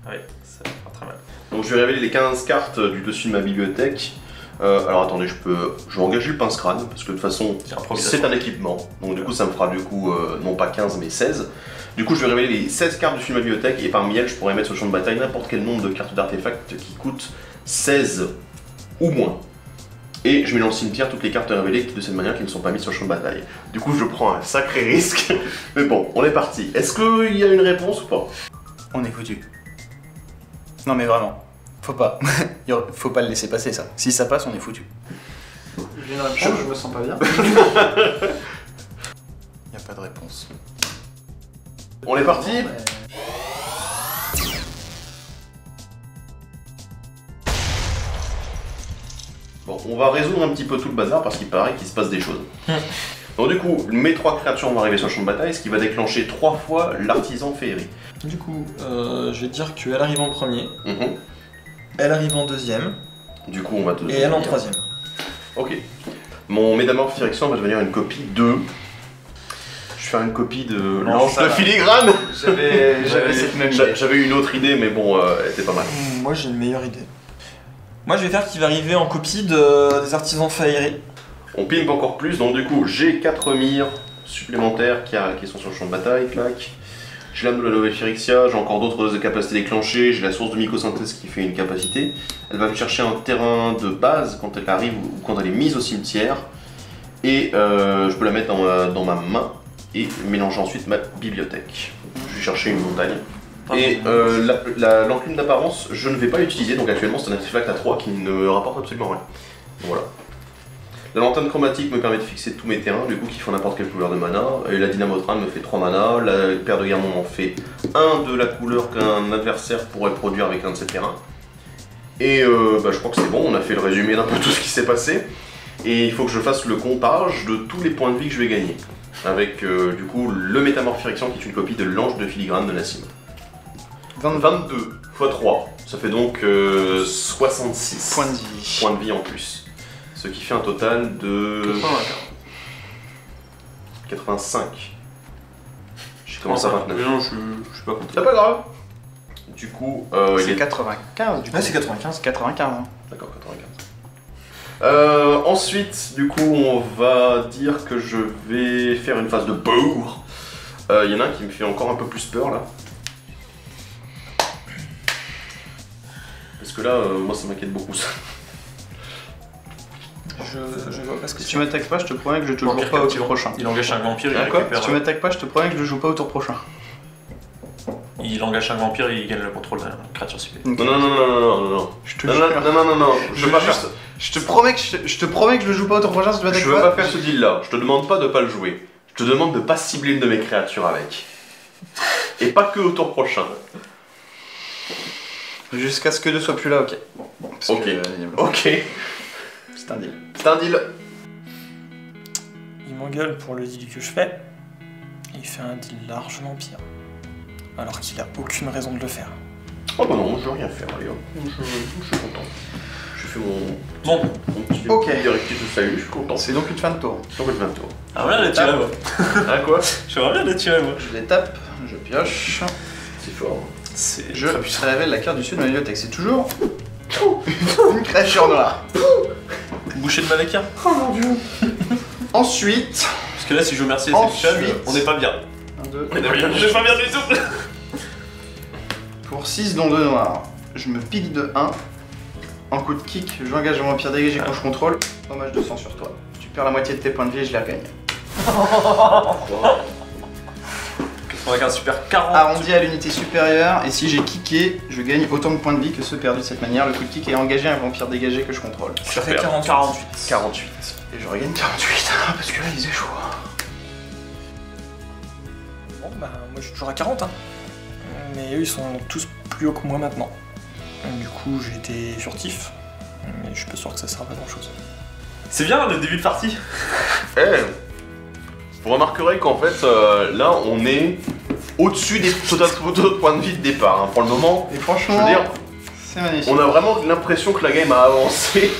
Oui, ça va pas très mal. Donc je vais révéler les 15 cartes du dessus de ma bibliothèque. Alors attendez, je vais engager le pince-crâne, parce que de toute façon, c'est un équipement. Donc du coup, ça me fera du coup, non pas 15, mais 16. Du coup, je vais révéler les 16 cartes du film de ma bibliothèque, et parmi elles, je pourrais mettre sur le champ de bataille n'importe quel nombre de cartes d'artefacts qui coûtent 16 ou moins. Et je mets dans le cimetière toutes les cartes révélées de cette manière qui ne sont pas mises sur le champ de bataille. Du coup, je prends un sacré risque. Mais bon, on est parti. Est-ce qu'il y a une réponse ou pas? On est foutu. Non mais vraiment, faut pas. Faut pas le laisser passer ça. Si ça passe, on est foutu. J'ai une réponse, je me sens pas bien. Y a pas de réponse. On est parti? Bon, on va résoudre un petit peu tout le bazar parce qu'il paraît qu'il se passe des choses. Donc du coup, mes 3 créatures vont arriver sur le champ de bataille, ce qui va déclencher 3 fois l'artisan féerie. Du coup, je vais dire qu'elle arrive en premier, Mhm. elle arrive en deuxième, Du coup, on va te... et elle en troisième. Ok. Mon Métamorphe Phyrexian va devenir une copie de... Je vais faire une copie de l'ange ça de va. filigrane. J'avais cette même idée. J'avais une autre idée, mais bon, elle était pas mal. Moi j'ai une meilleure idée. Moi je vais faire qu'il va arriver en copie des artisans féeries. On pimpe encore plus, donc du coup, j'ai 4 mires supplémentaires qui sont sur le champ de bataille, clac. j'ai l'âme de la nouvelle Phyrexia, j'ai encore d'autres capacités déclenchées, j'ai la source de mycosynthèse qui fait une capacité. Elle va me chercher un terrain de base quand elle arrive ou quand elle est mise au cimetière. Et je peux la mettre dans ma main et mélanger ensuite ma bibliothèque. Je vais chercher une montagne. Et l'enclume d'apparence, je ne vais pas l'utiliser, donc actuellement c'est un artefact à 3 qui ne rapporte absolument rien. Voilà. La lanterne chromatique me permet de fixer tous mes terrains, du coup qui font n'importe quelle couleur de mana. Et la dynamotrane me fait 3 mana, la paire de guermons m'en fait 1 de la couleur qu'un adversaire pourrait produire avec un de ses terrains. Et je crois que c'est bon, on a fait le résumé d'un peu tout ce qui s'est passé. Et il faut que je fasse le comptage de tous les points de vie que je vais gagner. Avec du coup le métamorphirexion qui est une copie de l'ange de filigrane de Nassim. 22 x 3, ça fait donc 66 points de vie en plus. Ce qui fait un total de 85. J'ai commencé à 29. Non, je suis pas content. C'est pas grave. Du coup, c'est 95 du coup. Ouais, c'est 95. 95. Hein. D'accord, 95. Ensuite, du coup, on va dire que je vais faire une phase de bourre. Il y en a un qui me fait encore un peu plus peur là. Parce que là, moi ça m'inquiète beaucoup ça. Je vois pas ce que Si tu m'attaques pas, je te promets que je te joue pas au tour prochain. Il engage un vampire, il Quoi récupère. Si tu m'attaques pas, je te promets que je joue pas au tour prochain. Il engage un vampire et il gagne le contrôle d'un créature supplémentaire. Non. Je te Non, jure. non. Je veux pas faire ça. Je te promets que je le joue pas au tour prochain si tu m'attaques Je veux pas faire ce deal là. Je te demande pas de pas le jouer. Je te demande de pas cibler une de mes créatures avec. Et pas que au tour prochain. Jusqu'à ce que 2 soit plus là, ok. Bon, parce Ok. Ok. c'est un deal. C'est un deal. Il m'engueule pour le deal que je fais. Il fait un deal largement pire. Alors qu'il a aucune raison de le faire. Oh bah non, je veux rien faire, allez hop. Je suis content. Je fais Bon, mon petit Ok. directif de salut, je suis content. C'est donc une fin de tour. Donc le 20 tours. ah voilà la tirer moi. Ah quoi? J'aimerais bien la tirer moi. Je les tape, je pioche. C'est fort. C'est Je révèle la carte du sud de ma bibliothèque. C'est toujours une créature noire. boucher de mannequin. Oh mon dieu. Ensuite, Parce que là, si je joue Mercedes Ensuite- Exception, on n'est pas bien. 1, 2, On n'est pas bien du tout. pour 6 dont 2 noirs, je me pique de 1. En coup de kick, j'engage mon vampire dégagé quand je contrôle. Hommage de sang sur toi. Tu perds la moitié de tes points de vie et je les regagne. 95 super 40. Arrondi à l'unité supérieure, et si j'ai kické, je gagne autant de points de vie que ceux perdus de cette manière. Le coup de kick est engagé un vampire dégagé que je contrôle. Ça fait Super. 48. 48. Et je regagne 48, parce que là ils échouent. Bon, bah, moi je suis toujours à 40, hein. Mais eux, ils sont tous plus hauts que moi maintenant. Du coup, j'ai été furtif. Mais je suis pas sûr que ça sert à pas grand chose. C'est bien le début de partie. Eh, vous remarquerez qu'en fait, là, on est au-dessus des totaux de points de vie de départ. Hein. Pour le moment, Et je franchement, veux dire, c'est magnifique. on a vraiment l'impression que la game a avancé.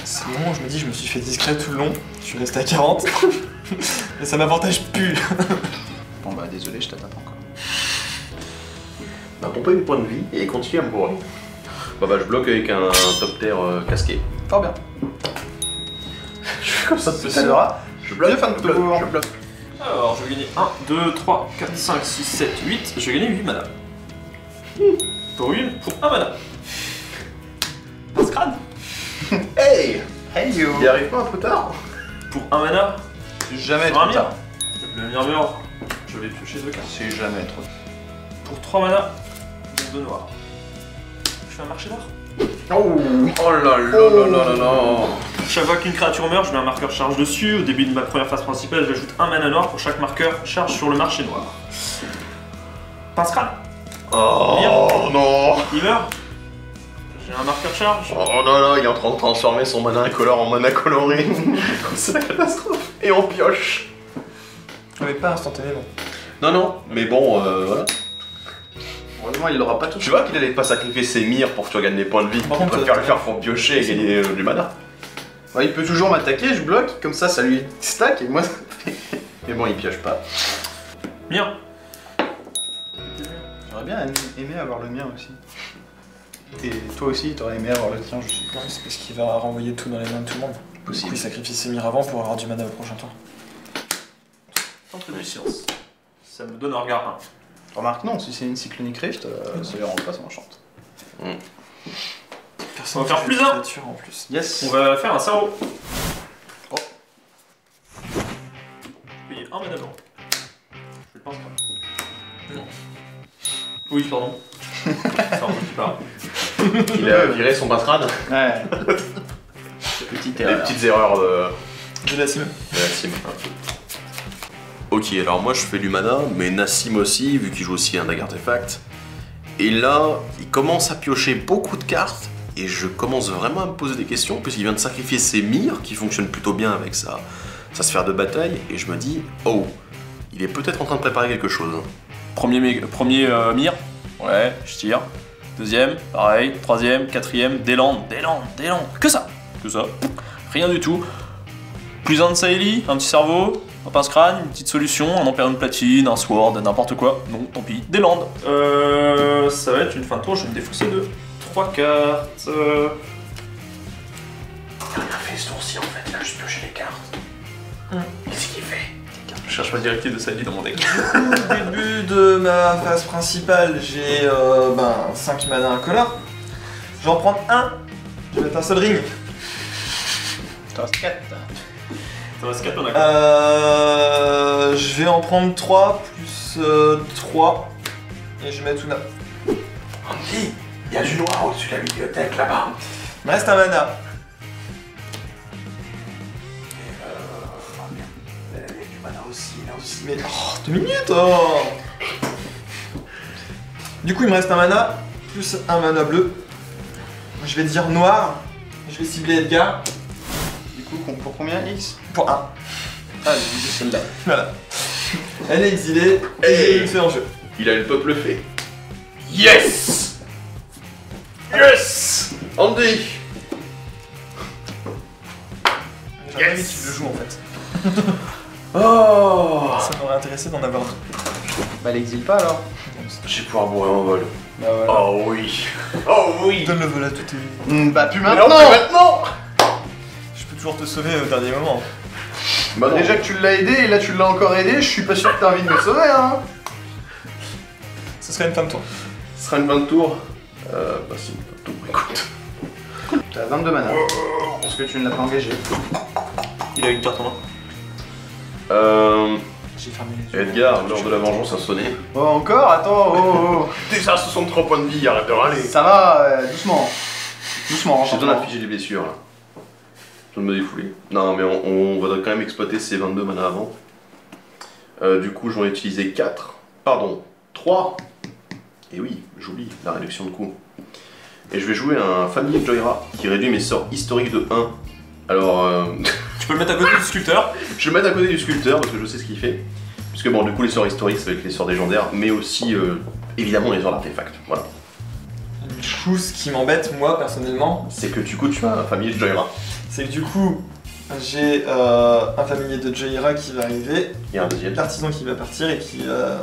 C'est le moment où je me dis, je me suis fait discret tout le long. Je suis resté à 40. Et ça m'avantage plus. Bon bah désolé, je t'attaque encore. Bah, pomper mes points de vie et continuer à me bourrer. Bah, je bloque avec un top terre casqué. Fort bien. Je fais comme ça de Ça tout sera Je bloque, Deux fins de je bloque, tour. je bloque. Alors, je vais gagner 1, 2, 3, 4, 5, 6, 7, 8. Je vais gagner 8 mana. Pour 1 mana. Un scrad. Hey, Hey yo. il arrive pas un peu tard? Pour 1 mana, Jamais Sur un trop tard. le murmure, je vais piocher 2 cartes. C'est jamais trop tard. Pour 3 mana, donc 2 noirs. Je fais un marché noir. Oh là là. Chaque fois qu'une créature meurt, je mets un marqueur charge dessus. Au début de ma première phase principale, j'ajoute un mana noir pour chaque marqueur charge sur le marché noir. Pince crâne. Oh non. Il meurt. J'ai un marqueur charge. Oh non, il est en train de transformer son mana incolore en mana coloré. C'est la catastrophe. Et on pioche. Mais pas instantanément. Non, mais bon, voilà. Heureusement, il l'aura pas tout. Tu vois qu'il allait pas sacrifier ses mires pour que tu regagnes des points de vie. Par Il contre, préfère le faire pour piocher et gagner du mana. Ouais, il peut toujours m'attaquer, je bloque, comme ça lui stack et moi. Mais bon, il pioche pas. Mien. J'aurais bien aimé avoir le mien aussi. Et toi aussi, t'aurais aimé avoir le tien, je suppose. Non, c'est parce qu'il va renvoyer tout dans les mains de tout le monde. Du coup, Possible. il sacrifie ses mires avant pour avoir du mana au prochain tour. Tente de science. Ça me donne un regard 1. Remarque, non, si c'est une Cyclonic Rift, ça les rend pas, ça m'enchante. Personne On va faire fait plus de un. créature, en plus. Yes. On va faire un cerveau. Oh. Payer un mana blanc. Je pense pas. Non. Oui, pardon. Cerveau qui part. Il a viré son patrade. Ouais. Petite Les erreur. petites erreurs De la sim. de Nassim. Ok, alors moi je fais du mana, mais Nassim aussi, vu qu'il joue aussi un Dag Artefact. Et là, il commence à piocher beaucoup de cartes, et je commence vraiment à me poser des questions, puisqu'il vient de sacrifier ses mires, qui fonctionnent plutôt bien avec sa sphère de bataille, et je me dis, oh, il est peut-être en train de préparer quelque chose. Premier mire. Ouais, je tire. Deuxième, pareil. Troisième, quatrième, des landes. Que ça. Rien du tout. Plus un de Saeli, un petit cerveau, un pince-crâne, une petite solution, un Empyrean Platine, un Sword, n'importe quoi. Non, tant pis. Des landes. Ça va être une fin de tour, je vais me défausser de 3 cartes. Il a rien fait ce tour-ci en fait, il a juste pioché les cartes. Qu'est-ce qu'il fait? Je cherche ma directive de Saeli dans mon deck. Au début de ma phase principale, j'ai 5 mana incolores. Je vais en prendre un. Je vais mettre un seul ring. T'en restes 4. Ça va se 4, on a Je vais en prendre 3 plus 3. Et je vais mettre Tuna. Andy, il y a du noir au-dessus de la bibliothèque là-bas. Il me reste un mana. Il y a du mana aussi, là aussi. Mais 2 minutes oh. Du coup il me reste un mana, plus un mana bleu. Je vais dire noir. Je vais cibler Edgar Du coup, pour combien X? pour 1. Ah, j'ai celle-là. Voilà. Elle est exilée et Hey. je le fais en jeu. Il a le peuple fait. Yes! Yes! Andy! J'aurais aimé qu'il le joue en fait. Oh! Ça m'aurait intéressé d'en avoir deux. Bah, l'exile pas alors. Je vais pouvoir mourir en vol. Bah, voilà. Oh oui! Oh oui! Donne le vol à tout est. Bah, plus Mais maintenant. non, mais maintenant! Je peux toujours te sauver au dernier moment. Bah non. Déjà que tu l'as aidé et là tu l'as encore aidé, je suis pas sûr que t'as envie de me sauver, hein. Ce serait une fin de tour. Ce sera une fin de tour. Bah si, une fin de tour, écoute. T'as 22 mana. Parce que tu ne l'as pas engagé. Il a une carte en main. J'ai fermé les yeux. Edgar, l'heure de la vengeance a sonné. Oh, encore? Attends, oh. Déjà 63 points de vie, arrête de râler. Ça va, doucement. Doucement, J'ai besoin d'afficher les blessures là. Je viens de me défouler. Non mais on va quand même exploiter ces 22 mana avant. Du coup j'en ai utilisé 4. Pardon, 3. Et oui, j'oublie la réduction de coût. Et je vais jouer un familier Joyra qui réduit mes sorts historiques de 1. Alors Tu peux le mettre à côté du sculpteur. je vais le mettre à côté du sculpteur parce que je sais ce qu'il fait. Puisque bon du coup les sorts historiques ça va être les sorts légendaires, mais aussi évidemment les sorts d'artefacts. Voilà. Du coup, ce qui m'embête, moi, personnellement, C'est que du coup tu as un familier Joyra. c'est que du coup, j'ai un familier de Jaira qui va arriver, Il y a un deuxième. l'artisan qui va partir et qui va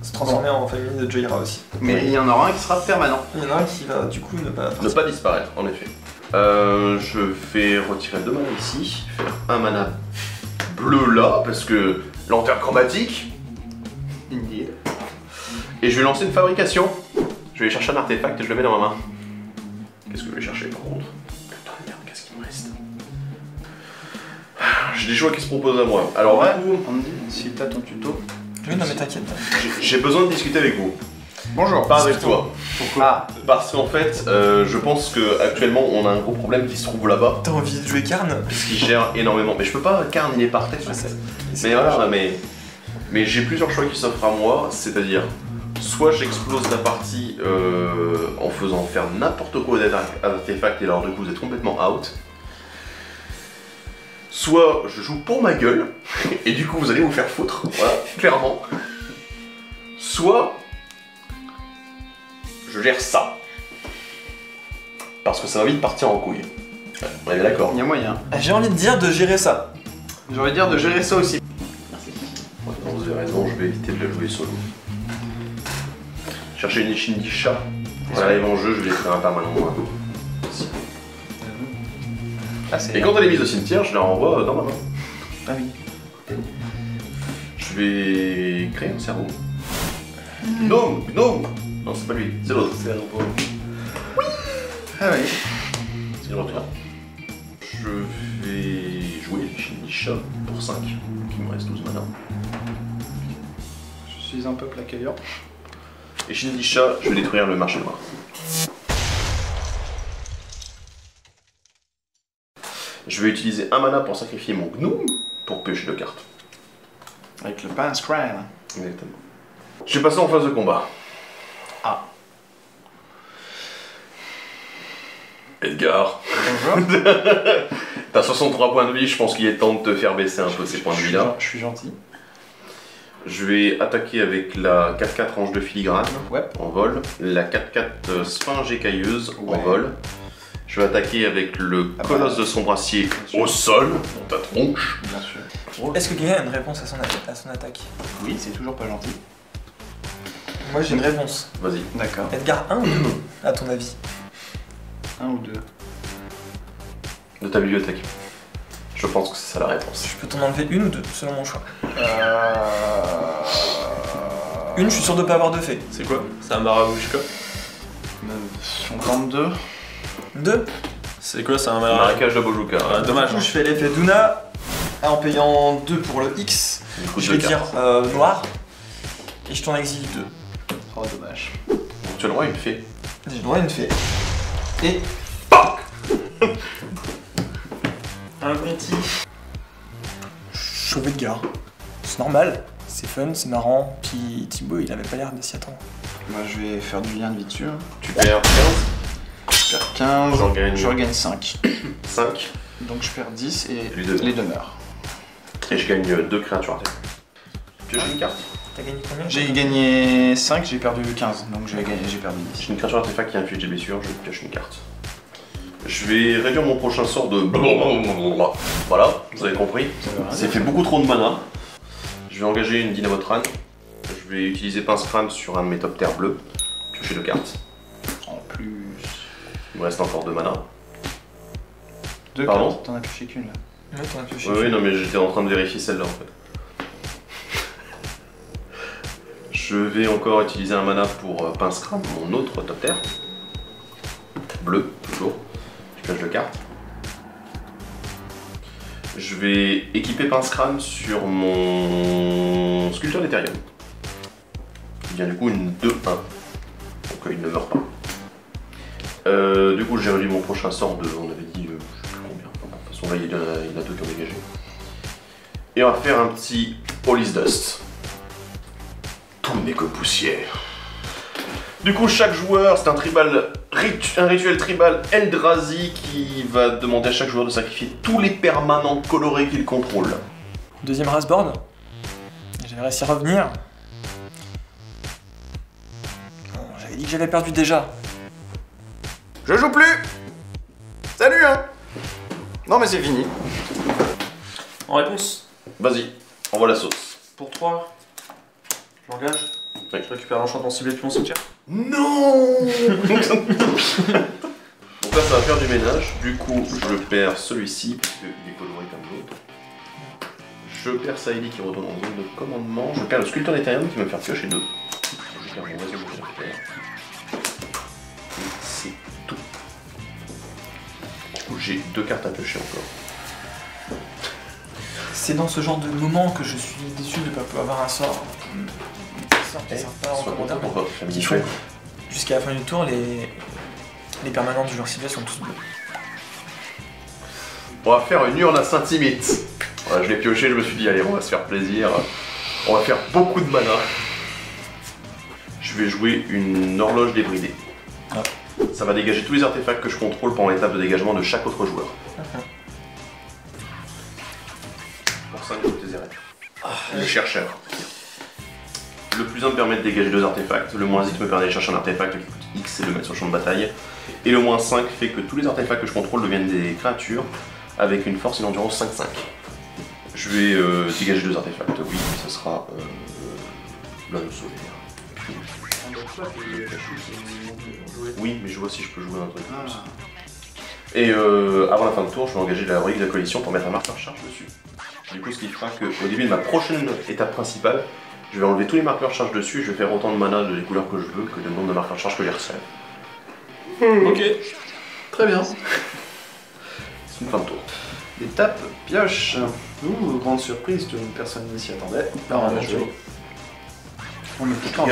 se transformer en familier de Jaira aussi. Mais il y en aura un qui sera permanent. Il y en a un qui va du coup ne pas Ne partir. pas disparaître, en effet. Je vais retirer 2 mana ici, faire un mana bleu là, parce que lanterne chromatique, Indeed. et je vais lancer une fabrication. Je vais aller chercher un artefact et je le mets dans ma main. Qu'est-ce que je vais chercher par contre? Putain de merde, qu'est-ce qu'il me reste? J'ai des choix qui se proposent à moi. Alors Ouais, du coup, Andy, si t'as ton tuto. Oui, non mais t'inquiète. j'ai besoin de discuter avec vous. Bonjour. Pas avec toi. Ah, Parce qu'en fait, je pense que actuellement on a un gros problème qui se trouve là-bas. T'as envie de jouer Karn? Qui gère énormément. Mais je peux pas, Karn il est par terre. Je sais. Mais voilà, mais j'ai plusieurs choix qui s'offrent à moi, c'est-à-dire soit j'explose la partie en faisant faire n'importe quoi d'artefact et alors du coup vous êtes complètement out. Soit je joue pour ma gueule et du coup vous allez vous faire foutre, voilà, clairement. Soit je gère ça. Parce que ça va vite partir en couille. Ouais, on est d'accord. il y a moyen. J'ai envie de dire de gérer ça. J'aurais dire de gérer ça aussi. Non, vous avez raison, je vais éviter de le jouer solo. Chercher une Ishindisha. Si elle arrive en jeu, je vais l'écrire un permanent. Ah, c'est. Et quand elle est mise au cimetière, je la renvoie dans ma main. Ah oui. Je Je vais créer un cerveau. Gnome, gnome. Non, c'est pas lui, c'est l'autre. C'est un robot. Ah oui. C'est le retour. Je vais jouer Shinicha pour 5. Donc il me reste 12 mana. Je suis un peu placaillant. Et Shinicha, je vais détruire le marché noir. Je vais utiliser un mana pour sacrifier mon gnome pour piocher 2 cartes. Avec le pince crâne. Exactement. Je vais passer en phase de combat. Ah. Edgar. Bonjour. T'as 63 points de vie, je pense qu'il est temps de te faire baisser un peu ces points de vie là. Je suis gentil. Je vais attaquer avec la 4-4 ange de filigrane Ouais. en vol, la 4-4 sphinge écailleuse en Ouais. vol. Je vais attaquer avec le Ah bah, colosse de son brassier au sol, dans ta tronche. Bien sûr. Est-ce que quelqu'un a une réponse à son attaque? Oui, c'est toujours pas gentil. Moi j'ai une réponse. Vas-y. D'accord. Edgar 1 ou 2 à ton avis? 1 ou 2. De ta bibliothèque. Je pense que c'est ça la réponse. Je peux t'en enlever une ou deux, selon mon choix. Une, je suis sûr de pas avoir de fait. C'est quoi? C'est un Marabushka? On tente 2. Deux. C'est quoi? C'est un Marécage de Bojuka. Ah, dommage. Du coup, je fais l'effet Duna en payant 2 pour le X. Du coup, Je 2 vais dire cartes. noir. Et je t'en exile 2. Oh, dommage. Donc, tu as le droit à une fée. J'ai le droit à une fée. Et. Un petit. Chauvet de gare. C'est normal. C'est fun, c'est marrant. Puis Thibaut, il avait pas l'air de s'y attendre. Moi, je vais faire du lien de vie dessus. Tu perds 15, Je perds 15. J'en gagne. Je regagne 5. 5, Donc je perds 10 et Les deux. les demeures. et je gagne 2 créatures à terre. Pioche une carte. T'as gagné combien? J'ai gagné 5, j'ai perdu 15. Donc j'ai perdu 10. J'ai une créature artefact qui inflige des blessures, je pioche une carte. Je vais réduire mon prochain sort de... Voilà, vous avez compris. C'est fait beaucoup trop de mana. Je vais engager une Dynamotran. Je vais utiliser Pince Crâne sur un de mes top terres bleus. Piocher 2 cartes. En plus. Il me reste encore 2 mana. 2 Pardon. cartes, t'en as pioché qu'une là. Ouais, t'en as pioché. Oui, non, mais j'étais en train de vérifier celle-là en fait. Je vais encore utiliser un mana pour Pince Crâne, mon autre top terre. Bleu, toujours. Je pioche 2 cartes. Je vais équiper Pince Crâne sur mon sculpteur d'Ethereum. Il devient du coup une 2-1. Donc il ne meurt pas. Du coup j'ai réduit mon prochain sort de... On avait dit... je sais plus combien. Enfin, de toute façon là il y en a 2 qui ont dégagé. Et on va faire un petit Police Dust. Tout n'est que poussière. Du coup, chaque joueur, c'est un rituel tribal Eldrazi qui va demander à chaque joueur de sacrifier tous les permanents colorés qu'il contrôle. Deuxième raceboard. J'avais réussi à revenir. Bon, j'avais dit que j'avais perdu déjà. Je joue plus. Salut hein. Non mais c'est fini. En réponse, Vas-y, envoie la sauce. pour 3, j'engage. Oui. Je récupère l'enchantement ciblé depuis mon cimetière. Non. Donc là, ça va faire du ménage. Du coup, je perds celui-ci, puisqu'il est coloré comme l'autre. Je perds Saïli qui retourne en zone de commandement. Je perds le sculpteur d'Ethereum qui va me faire piocher 2. Je perds mon oiseau de caractère. Et c'est tout. Du coup, j'ai 2 cartes à piocher encore. C'est dans ce genre de moment que je suis déçu de ne pas pouvoir avoir un sort. Des sorts qui sortent pas en Sois commentaire, content pour votre famille. qui font jusqu'à la fin du tour, les permanents du joueur ciblé sont tous bleus. On va faire une urne à Saint-Timite. Voilà, je l'ai pioché, je me suis dit, allez, on va se faire plaisir. On va faire beaucoup de mana. Je vais jouer une horloge débridée. Ah. Ça va dégager tous les artefacts que je contrôle pendant l'étape de dégagement de chaque autre joueur. Pour ça, je joue tes arrêts. Le chercheur. Le plus 1 me permet de dégager 2 artefacts. Le moins X me permet d'aller chercher un artefact qui coûte X et de le mettre sur le champ de bataille. Et le moins 5 fait que tous les artefacts que je contrôle deviennent des créatures avec une force et une endurance 5-5. Je vais dégager 2 artefacts, oui, ça sera l'homme solaire. Oui, mais je vois si je peux jouer un truc. Et avant la fin de tour, je vais engager la relique de la coalition pour mettre un marqueur charge dessus. Du coup, ce qui fera qu'au début de ma prochaine étape principale, je vais enlever tous les marqueurs de charge dessus et je vais faire autant de mana de les couleurs que je veux que le nombre de marqueurs de charge que les recèle. Ok. Très bien. C'est une fin de tour. Étape pioche. Ouh, grande surprise, personne ne s'y attendait. Alors, Bien on va joué. jouer. On me pique en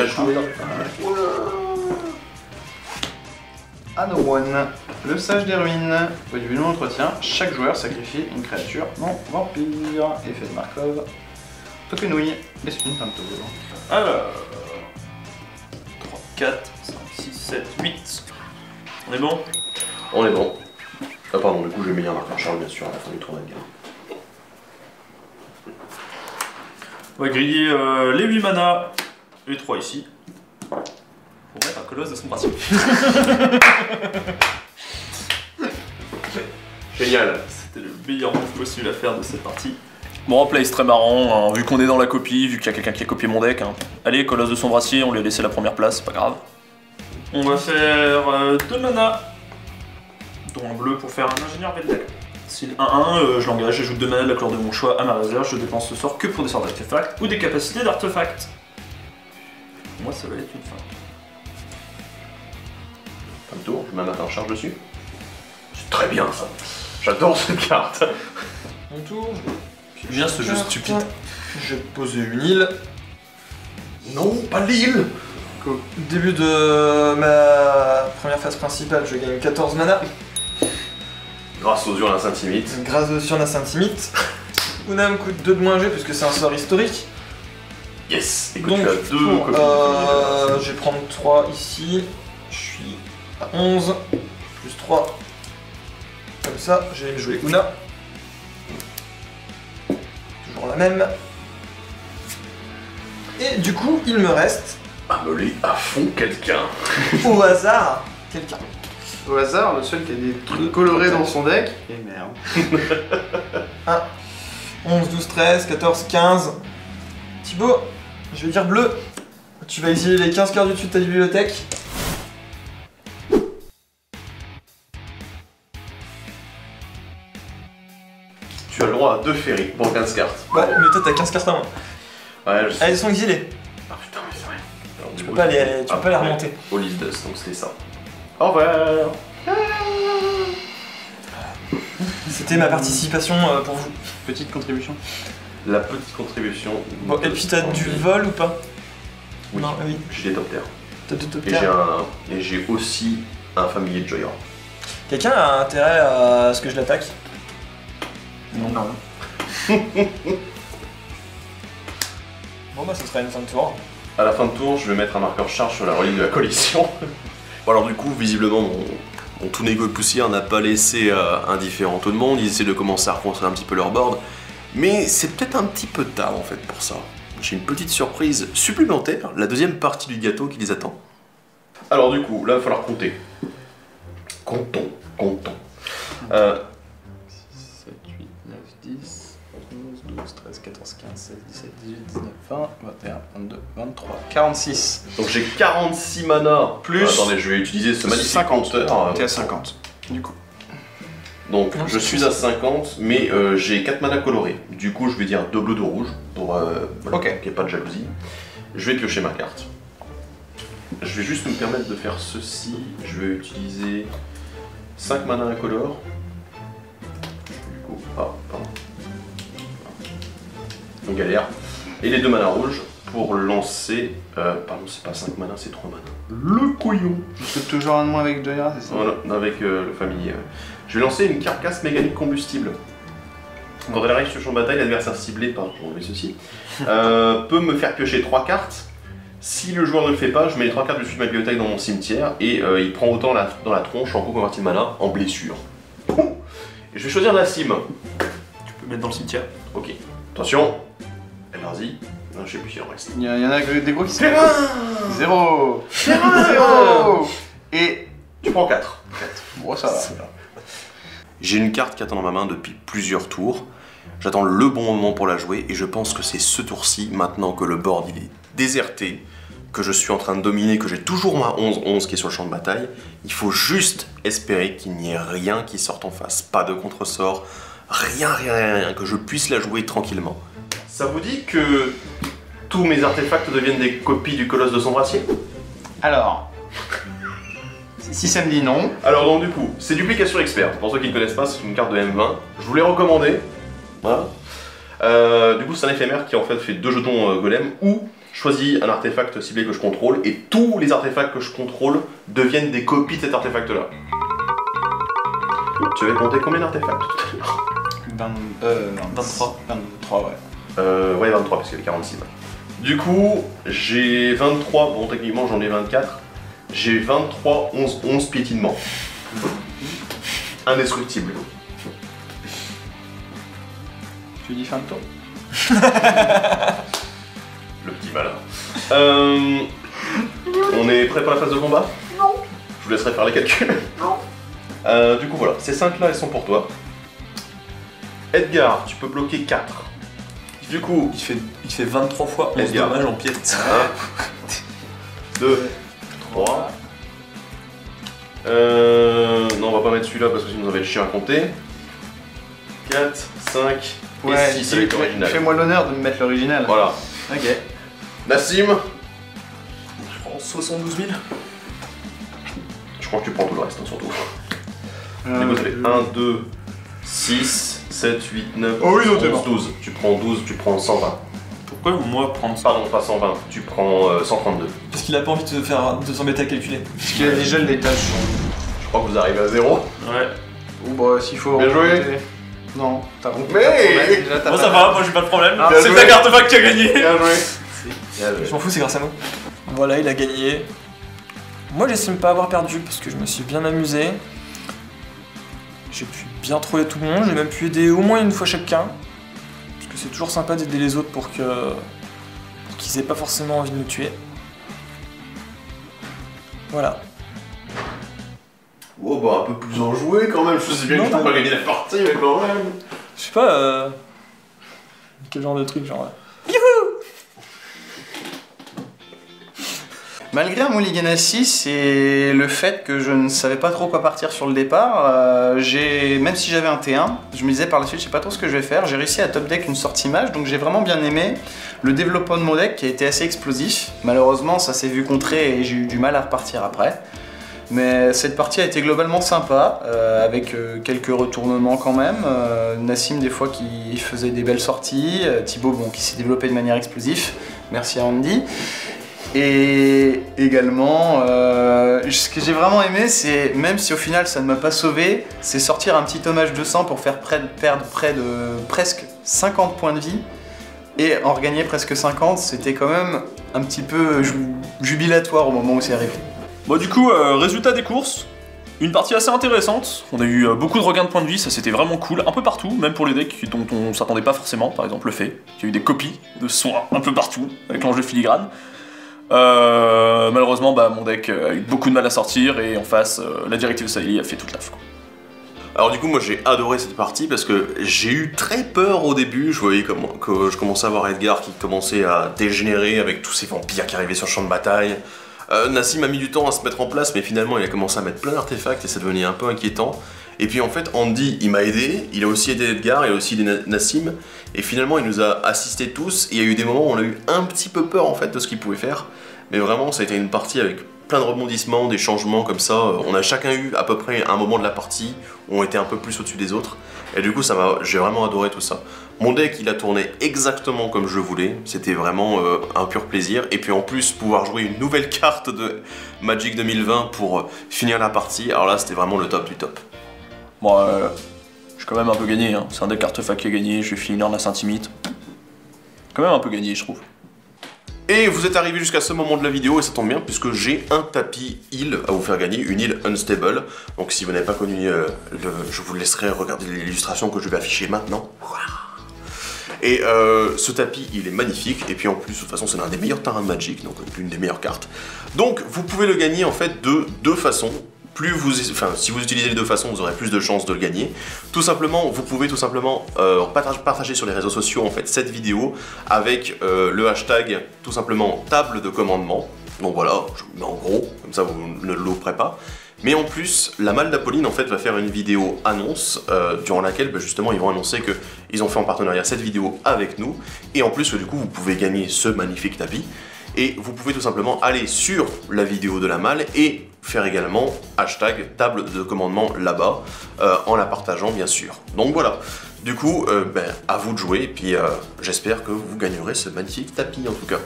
Anno One, le sage des ruines. Au début de l'entretien, chaque joueur sacrifie une créature non vampire. Effet de Markov. Tokenouille, et c'est une fin de tour. Alors. 3, 4, 5, 6, 7, 8. On est bon? On est bon. Ah pardon, du coup, je vais mettre un marqueur charge bien sûr à la fin du tour d'Edgar. On va griller les 8 mana, les 3 ici. Pour mettre un colosse de son bracelet. Génial. C'était le meilleur move possible à faire de cette partie. Bon, play, c'est très marrant, hein, vu qu'on est dans la copie, vu qu'il y a quelqu'un qui a copié mon deck. Hein. Allez, colosse de son brassier, on lui a laissé la première place, c'est pas grave. On va faire 2 mana, dont un bleu pour faire un ingénieur Veldel. Si le 1-1, je l'engage, j'ajoute 2 mana de la couleur de mon choix à ma réserve, je dépense ce sort que pour des sorts d'artefacts ou des capacités d'artefacts. Moi, ça va être une fin. Fin de tour, je mets un marqueur charge dessus. C'est très bien ça. J'adore cette carte. Mon tour. Bien ce jeu stupide. Je pose une île. Non, pas l'île. Au début de ma première phase principale, je gagne 14 mana. Grâce aux urnes Saint-Timite. Grâce au Surna Saint-Timite. Una me coûte 2 de moins G puisque c'est un sort historique. Yes. Et que Donc, tu as deux copies. je vais prendre 3 ici. Je suis à 11. Plus 3. Comme ça, je vais me jouer Una. Toujours la même. Et du coup, il me reste, Ameler à fond quelqu'un. au hasard, quelqu'un. Au hasard, le seul qui a des trucs colorés dans son deck. Et merde. 11, 12, 13, 14, 15. Thibaut, je vais dire bleu. Tu vas exiler les 15 cartes du dessus de ta bibliothèque. Tu as le droit à 2 ferries pour 15 cartes. Ouais, mais toi t'as 15 cartes à moins. Ouais, je sais. Elles sont exilées. Ah putain, mais c'est vrai. Alors, Tu peux pas les remonter. All is Dust, donc c'était ça. Au revoir. C'était ma participation pour vous. Petite contribution. La petite contribution. Bon, et puis t'as du vol ou pas? Oui. Non, oui. J'ai des top terres. T'as du top Et j'ai aussi un familier de Joyra. Quelqu'un a intérêt à ce que je l'attaque? Non. Bon bah ce sera une fin de tour. À la fin de tour, je vais mettre un marqueur charge sur la relique de la collection. Bon, alors du coup, visiblement, mon tout négo poussière n'a pas laissé indifférent tout le monde. Ils essaient de commencer à reconstruire un petit peu leur board. Mais c'est peut-être un petit peu tard en fait pour ça. J'ai une petite surprise supplémentaire, la deuxième partie du gâteau qui les attend. Alors du coup, là il va falloir compter. Comptons. 7, 8, 9, 10, 11, 12, 13, 14, 15, 16, 17, 18, 19, 20, 21, 22, 23, 46. Donc j'ai 46 mana. Plus- Attendez, je vais utiliser ce magnifique 50. compteur. T'es à 50. Du coup. Donc Non, je c'est suis à 50, mais j'ai 4 mana colorés. Du coup, je vais dire 2 bleus, 2 rouges, pour voilà, Ok. qu'il n'y ait pas de jalousie. Je vais piocher ma carte. Je vais juste me permettre de faire ceci. Je vais utiliser 5 mana incolores. Du coup, pardon. On galère. Et les 2 mana rouges pour lancer... pardon, c'est pas 5 mana, c'est 3 mana. Le couillon. C'est toujours un de moins avec Joyra, c'est ça? Voilà, avec le familier. Je vais lancer une carcasse mécanique combustible. Quand elle arrive sur le champ de bataille, l'adversaire ciblé, pardon, je vais enlever ceci, peut me faire piocher 3 cartes. Si le joueur ne le fait pas, je mets les 3 cartes dessus de ma bibliothèque dans mon cimetière et il prend autant dans la tronche en coût converti de mana en blessure. Et je vais choisir la cime. Tu peux mettre dans le cimetière. Ok, attention. Vas-y. Non, je sais plus s'il en reste. Il y en a des gros qui sont. Terrain 0. Terrain 0. Et. Tu prends 4. Bon, ça va. J'ai une carte qui attend dans ma main depuis plusieurs tours. J'attends le bon moment pour la jouer et je pense que c'est ce tour-ci, maintenant que le board il est déserté, que je suis en train de dominer, que j'ai toujours ma 11-11 qui est sur le champ de bataille. Il faut juste espérer qu'il n'y ait rien qui sorte en face. Pas de contre-sort, rien, que je puisse la jouer tranquillement. Ça vous dit que tous mes artefacts deviennent des copies du colosse de son brassier? Alors, si ça me dit non. Alors donc du coup, c'est duplication experte. Pour ceux qui ne connaissent pas, c'est une carte de M20. Je vous l'ai recommandé. Voilà. Du coup, c'est un éphémère qui en fait 2 jetons golem ou choisis un artefact ciblé que je contrôle et tous les artefacts que je contrôle deviennent des copies de cet artefact là. Tu avais compté combien d'artefacts tout à l'heure? 23. 23, ouais. Ouais, 23 parce qu'il y avait 46. Ouais. Du coup, j'ai 23, bon techniquement j'en ai 24. J'ai 23, 11 piétinements. Indestructible. Tu dis fin de tour? Le petit malin. On est prêt pour la phase de combat? Non. Je vous laisserai faire les calculs. Non. Du coup voilà, ces 5 là elles sont pour toi. Edgar, tu peux bloquer 4. Du coup, il fait 23 fois 11 Edgar. dommages en pièce. 1, 2, 3. Non, on va pas mettre celui-là parce que sinon ça va être chiant à compter. 4, 5 et 6 avec l'original. Fais-moi l'honneur de me mettre l'original. Voilà. Ok. Nassim, Je prends 72 000. je crois que tu prends tout le reste, hein, surtout. Du coup, ça fait 1, 2, 6, 7, 8, 9, Oh oui, non, t'es 11, bon. 12. Tu prends 12, tu prends 120. Pourquoi moi prendre ça? Pardon, pas 120, tu prends 132. Parce qu'il a pas envie de s'embêter à calculer. Parce qu'il a déjà les tâches. Je crois que vous arrivez à 0. Ouais. Ou bah s'il faut. Bien joué. remonter. Non, t'as compris. Mais déjà, Moi ça va, moi j'ai pas de problème. Ah, C'est bien ta joué. carte qui a gagné. Bien joué. Bien joué. Je m'en fous, c'est grâce à moi. Voilà, il a gagné. Moi, j'estime pas avoir perdu parce que je me suis bien amusé. J'ai pu bien troller tout le monde, j'ai même pu aider au moins une fois chacun. Parce que c'est toujours sympa d'aider les autres pour qu'ils aient pas forcément envie de nous tuer. Voilà. Oh bah un peu plus enjoué quand même, je sais bien que Non, je peux pas gagner la partie mais quand même. Je sais pas, quel genre de truc, genre... Malgré mon Ligue NS6 et le fait que je ne savais pas trop quoi partir sur le départ, même si j'avais un T1, je me disais par la suite je sais pas trop ce que je vais faire, j'ai réussi à top deck une sortie mage, donc j'ai vraiment bien aimé le développement de mon deck qui a été assez explosif. Malheureusement ça s'est vu contrer et j'ai eu du mal à repartir après. Mais cette partie a été globalement sympa, avec quelques retournements quand même. Nassim des fois qui faisait des belles sorties, Thibaut bon, qui s'est développé de manière explosive, merci à Andy. Et également, ce que j'ai vraiment aimé, c'est, même si au final ça ne m'a pas sauvé, c'est sortir un petit hommage de sang pour faire perdre près de presque 50 points de vie. Et en regagner presque 50, c'était quand même un petit peu jubilatoire au moment où c'est arrivé. Bon du coup, résultat des courses. Une partie assez intéressante. On a eu beaucoup de regains de points de vie, ça c'était vraiment cool. Un peu partout, même pour les decks dont on s'attendait pas forcément. Par exemple le fait. Il y a eu des copies de soins un peu partout, avec l'enjeu filigrane. Malheureusement, mon deck a eu beaucoup de mal à sortir et en face, la directive Saïli a fait toute l'af. Alors du coup moi j'ai adoré cette partie parce que j'ai eu très peur au début, je voyais que je commençais à voir Edgar qui commençait à dégénérer avec tous ces vampires qui arrivaient sur le champ de bataille. Nassim a mis du temps à se mettre en place mais finalement il a commencé à mettre plein d'artefacts et ça devenait un peu inquiétant. Et puis en fait Andy il m'a aidé, il a aussi aidé Edgar, il a aussi aidé Nassim et finalement il nous a assistés tous et il y a eu des moments où on a eu un petit peu peur en fait de ce qu'il pouvait faire. Mais vraiment ça a été une partie avec plein de rebondissements, des changements comme ça. On a chacun eu à peu près un moment de la partie où on était un peu plus au-dessus des autres. Et du coup, j'ai vraiment adoré tout ça. Mon deck, il a tourné exactement comme je voulais. C'était vraiment un pur plaisir. Et puis en plus, pouvoir jouer une nouvelle carte de Magic 2020 pour finir la partie. Alors là, c'était vraiment le top du top. Bon, j'ai quand même un peu gagné. Hein. C'est un deck artefact qui a gagné. Je vais finir la Saint-Imite. Quand même un peu gagné, je trouve. Et vous êtes arrivé jusqu'à ce moment de la vidéo et ça tombe bien puisque j'ai un tapis heal à vous faire gagner, une heal unstable. Donc si vous n'avez pas connu je vous laisserai regarder l'illustration que je vais afficher maintenant. Et ce tapis il est magnifique et puis en plus de toute façon c'est l'un des meilleurs terrains de Magic, donc l'une des meilleures cartes. Donc vous pouvez le gagner en fait de deux façons. Si vous utilisez les deux façons, vous aurez plus de chances de le gagner. Tout simplement, vous pouvez tout simplement partager sur les réseaux sociaux en fait cette vidéo avec le hashtag tout simplement table de commandement. Donc voilà, je vous mets en gros, comme ça vous ne le louperez pas. Mais en plus, la Malle d'Apolline en fait va faire une vidéo annonce durant laquelle justement ils vont annoncer qu'ils ont fait en partenariat cette vidéo avec nous. Et en plus du coup vous pouvez gagner ce magnifique tapis. Et vous pouvez tout simplement aller sur la vidéo de la Malle et faire également hashtag table de commandement là-bas en la partageant bien sûr. Donc voilà, du coup à vous de jouer et puis j'espère que vous gagnerez ce magnifique tapis en tout cas.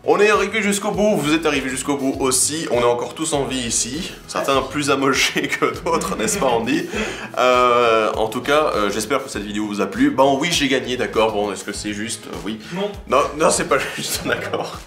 On est arrivé jusqu'au bout, vous êtes arrivés jusqu'au bout aussi, on est encore tous en vie ici, certains plus amochés que d'autres, n'est-ce pas Andy? En tout cas, j'espère que cette vidéo vous a plu. Bon oui, j'ai gagné, d'accord, bon, est-ce que c'est juste? Oui. Non. Non, c'est pas juste, d'accord.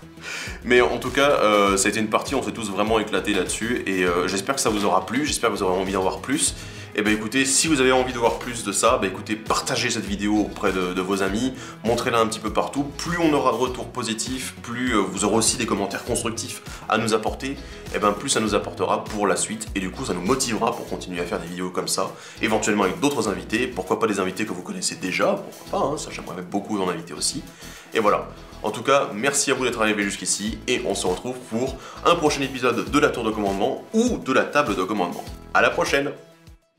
Mais en tout cas, ça a été une partie, on s'est tous vraiment éclatés là-dessus, et j'espère que ça vous aura plu, j'espère que vous aurez envie d'en voir plus. Et bah écoutez, si vous avez envie de voir plus de ça, bah écoutez, partagez cette vidéo auprès de vos amis, montrez-la un petit peu partout. Plus on aura de retours positifs, plus vous aurez aussi des commentaires constructifs à nous apporter, et ben plus ça nous apportera pour la suite, et du coup ça nous motivera pour continuer à faire des vidéos comme ça, éventuellement avec d'autres invités, pourquoi pas des invités que vous connaissez déjà, pourquoi pas, hein, ça j'aimerais beaucoup en inviter aussi. Et voilà. En tout cas, merci à vous d'être arrivés jusqu'ici, et on se retrouve pour un prochain épisode de la tour de commandement ou de la table de commandement. À la prochaine!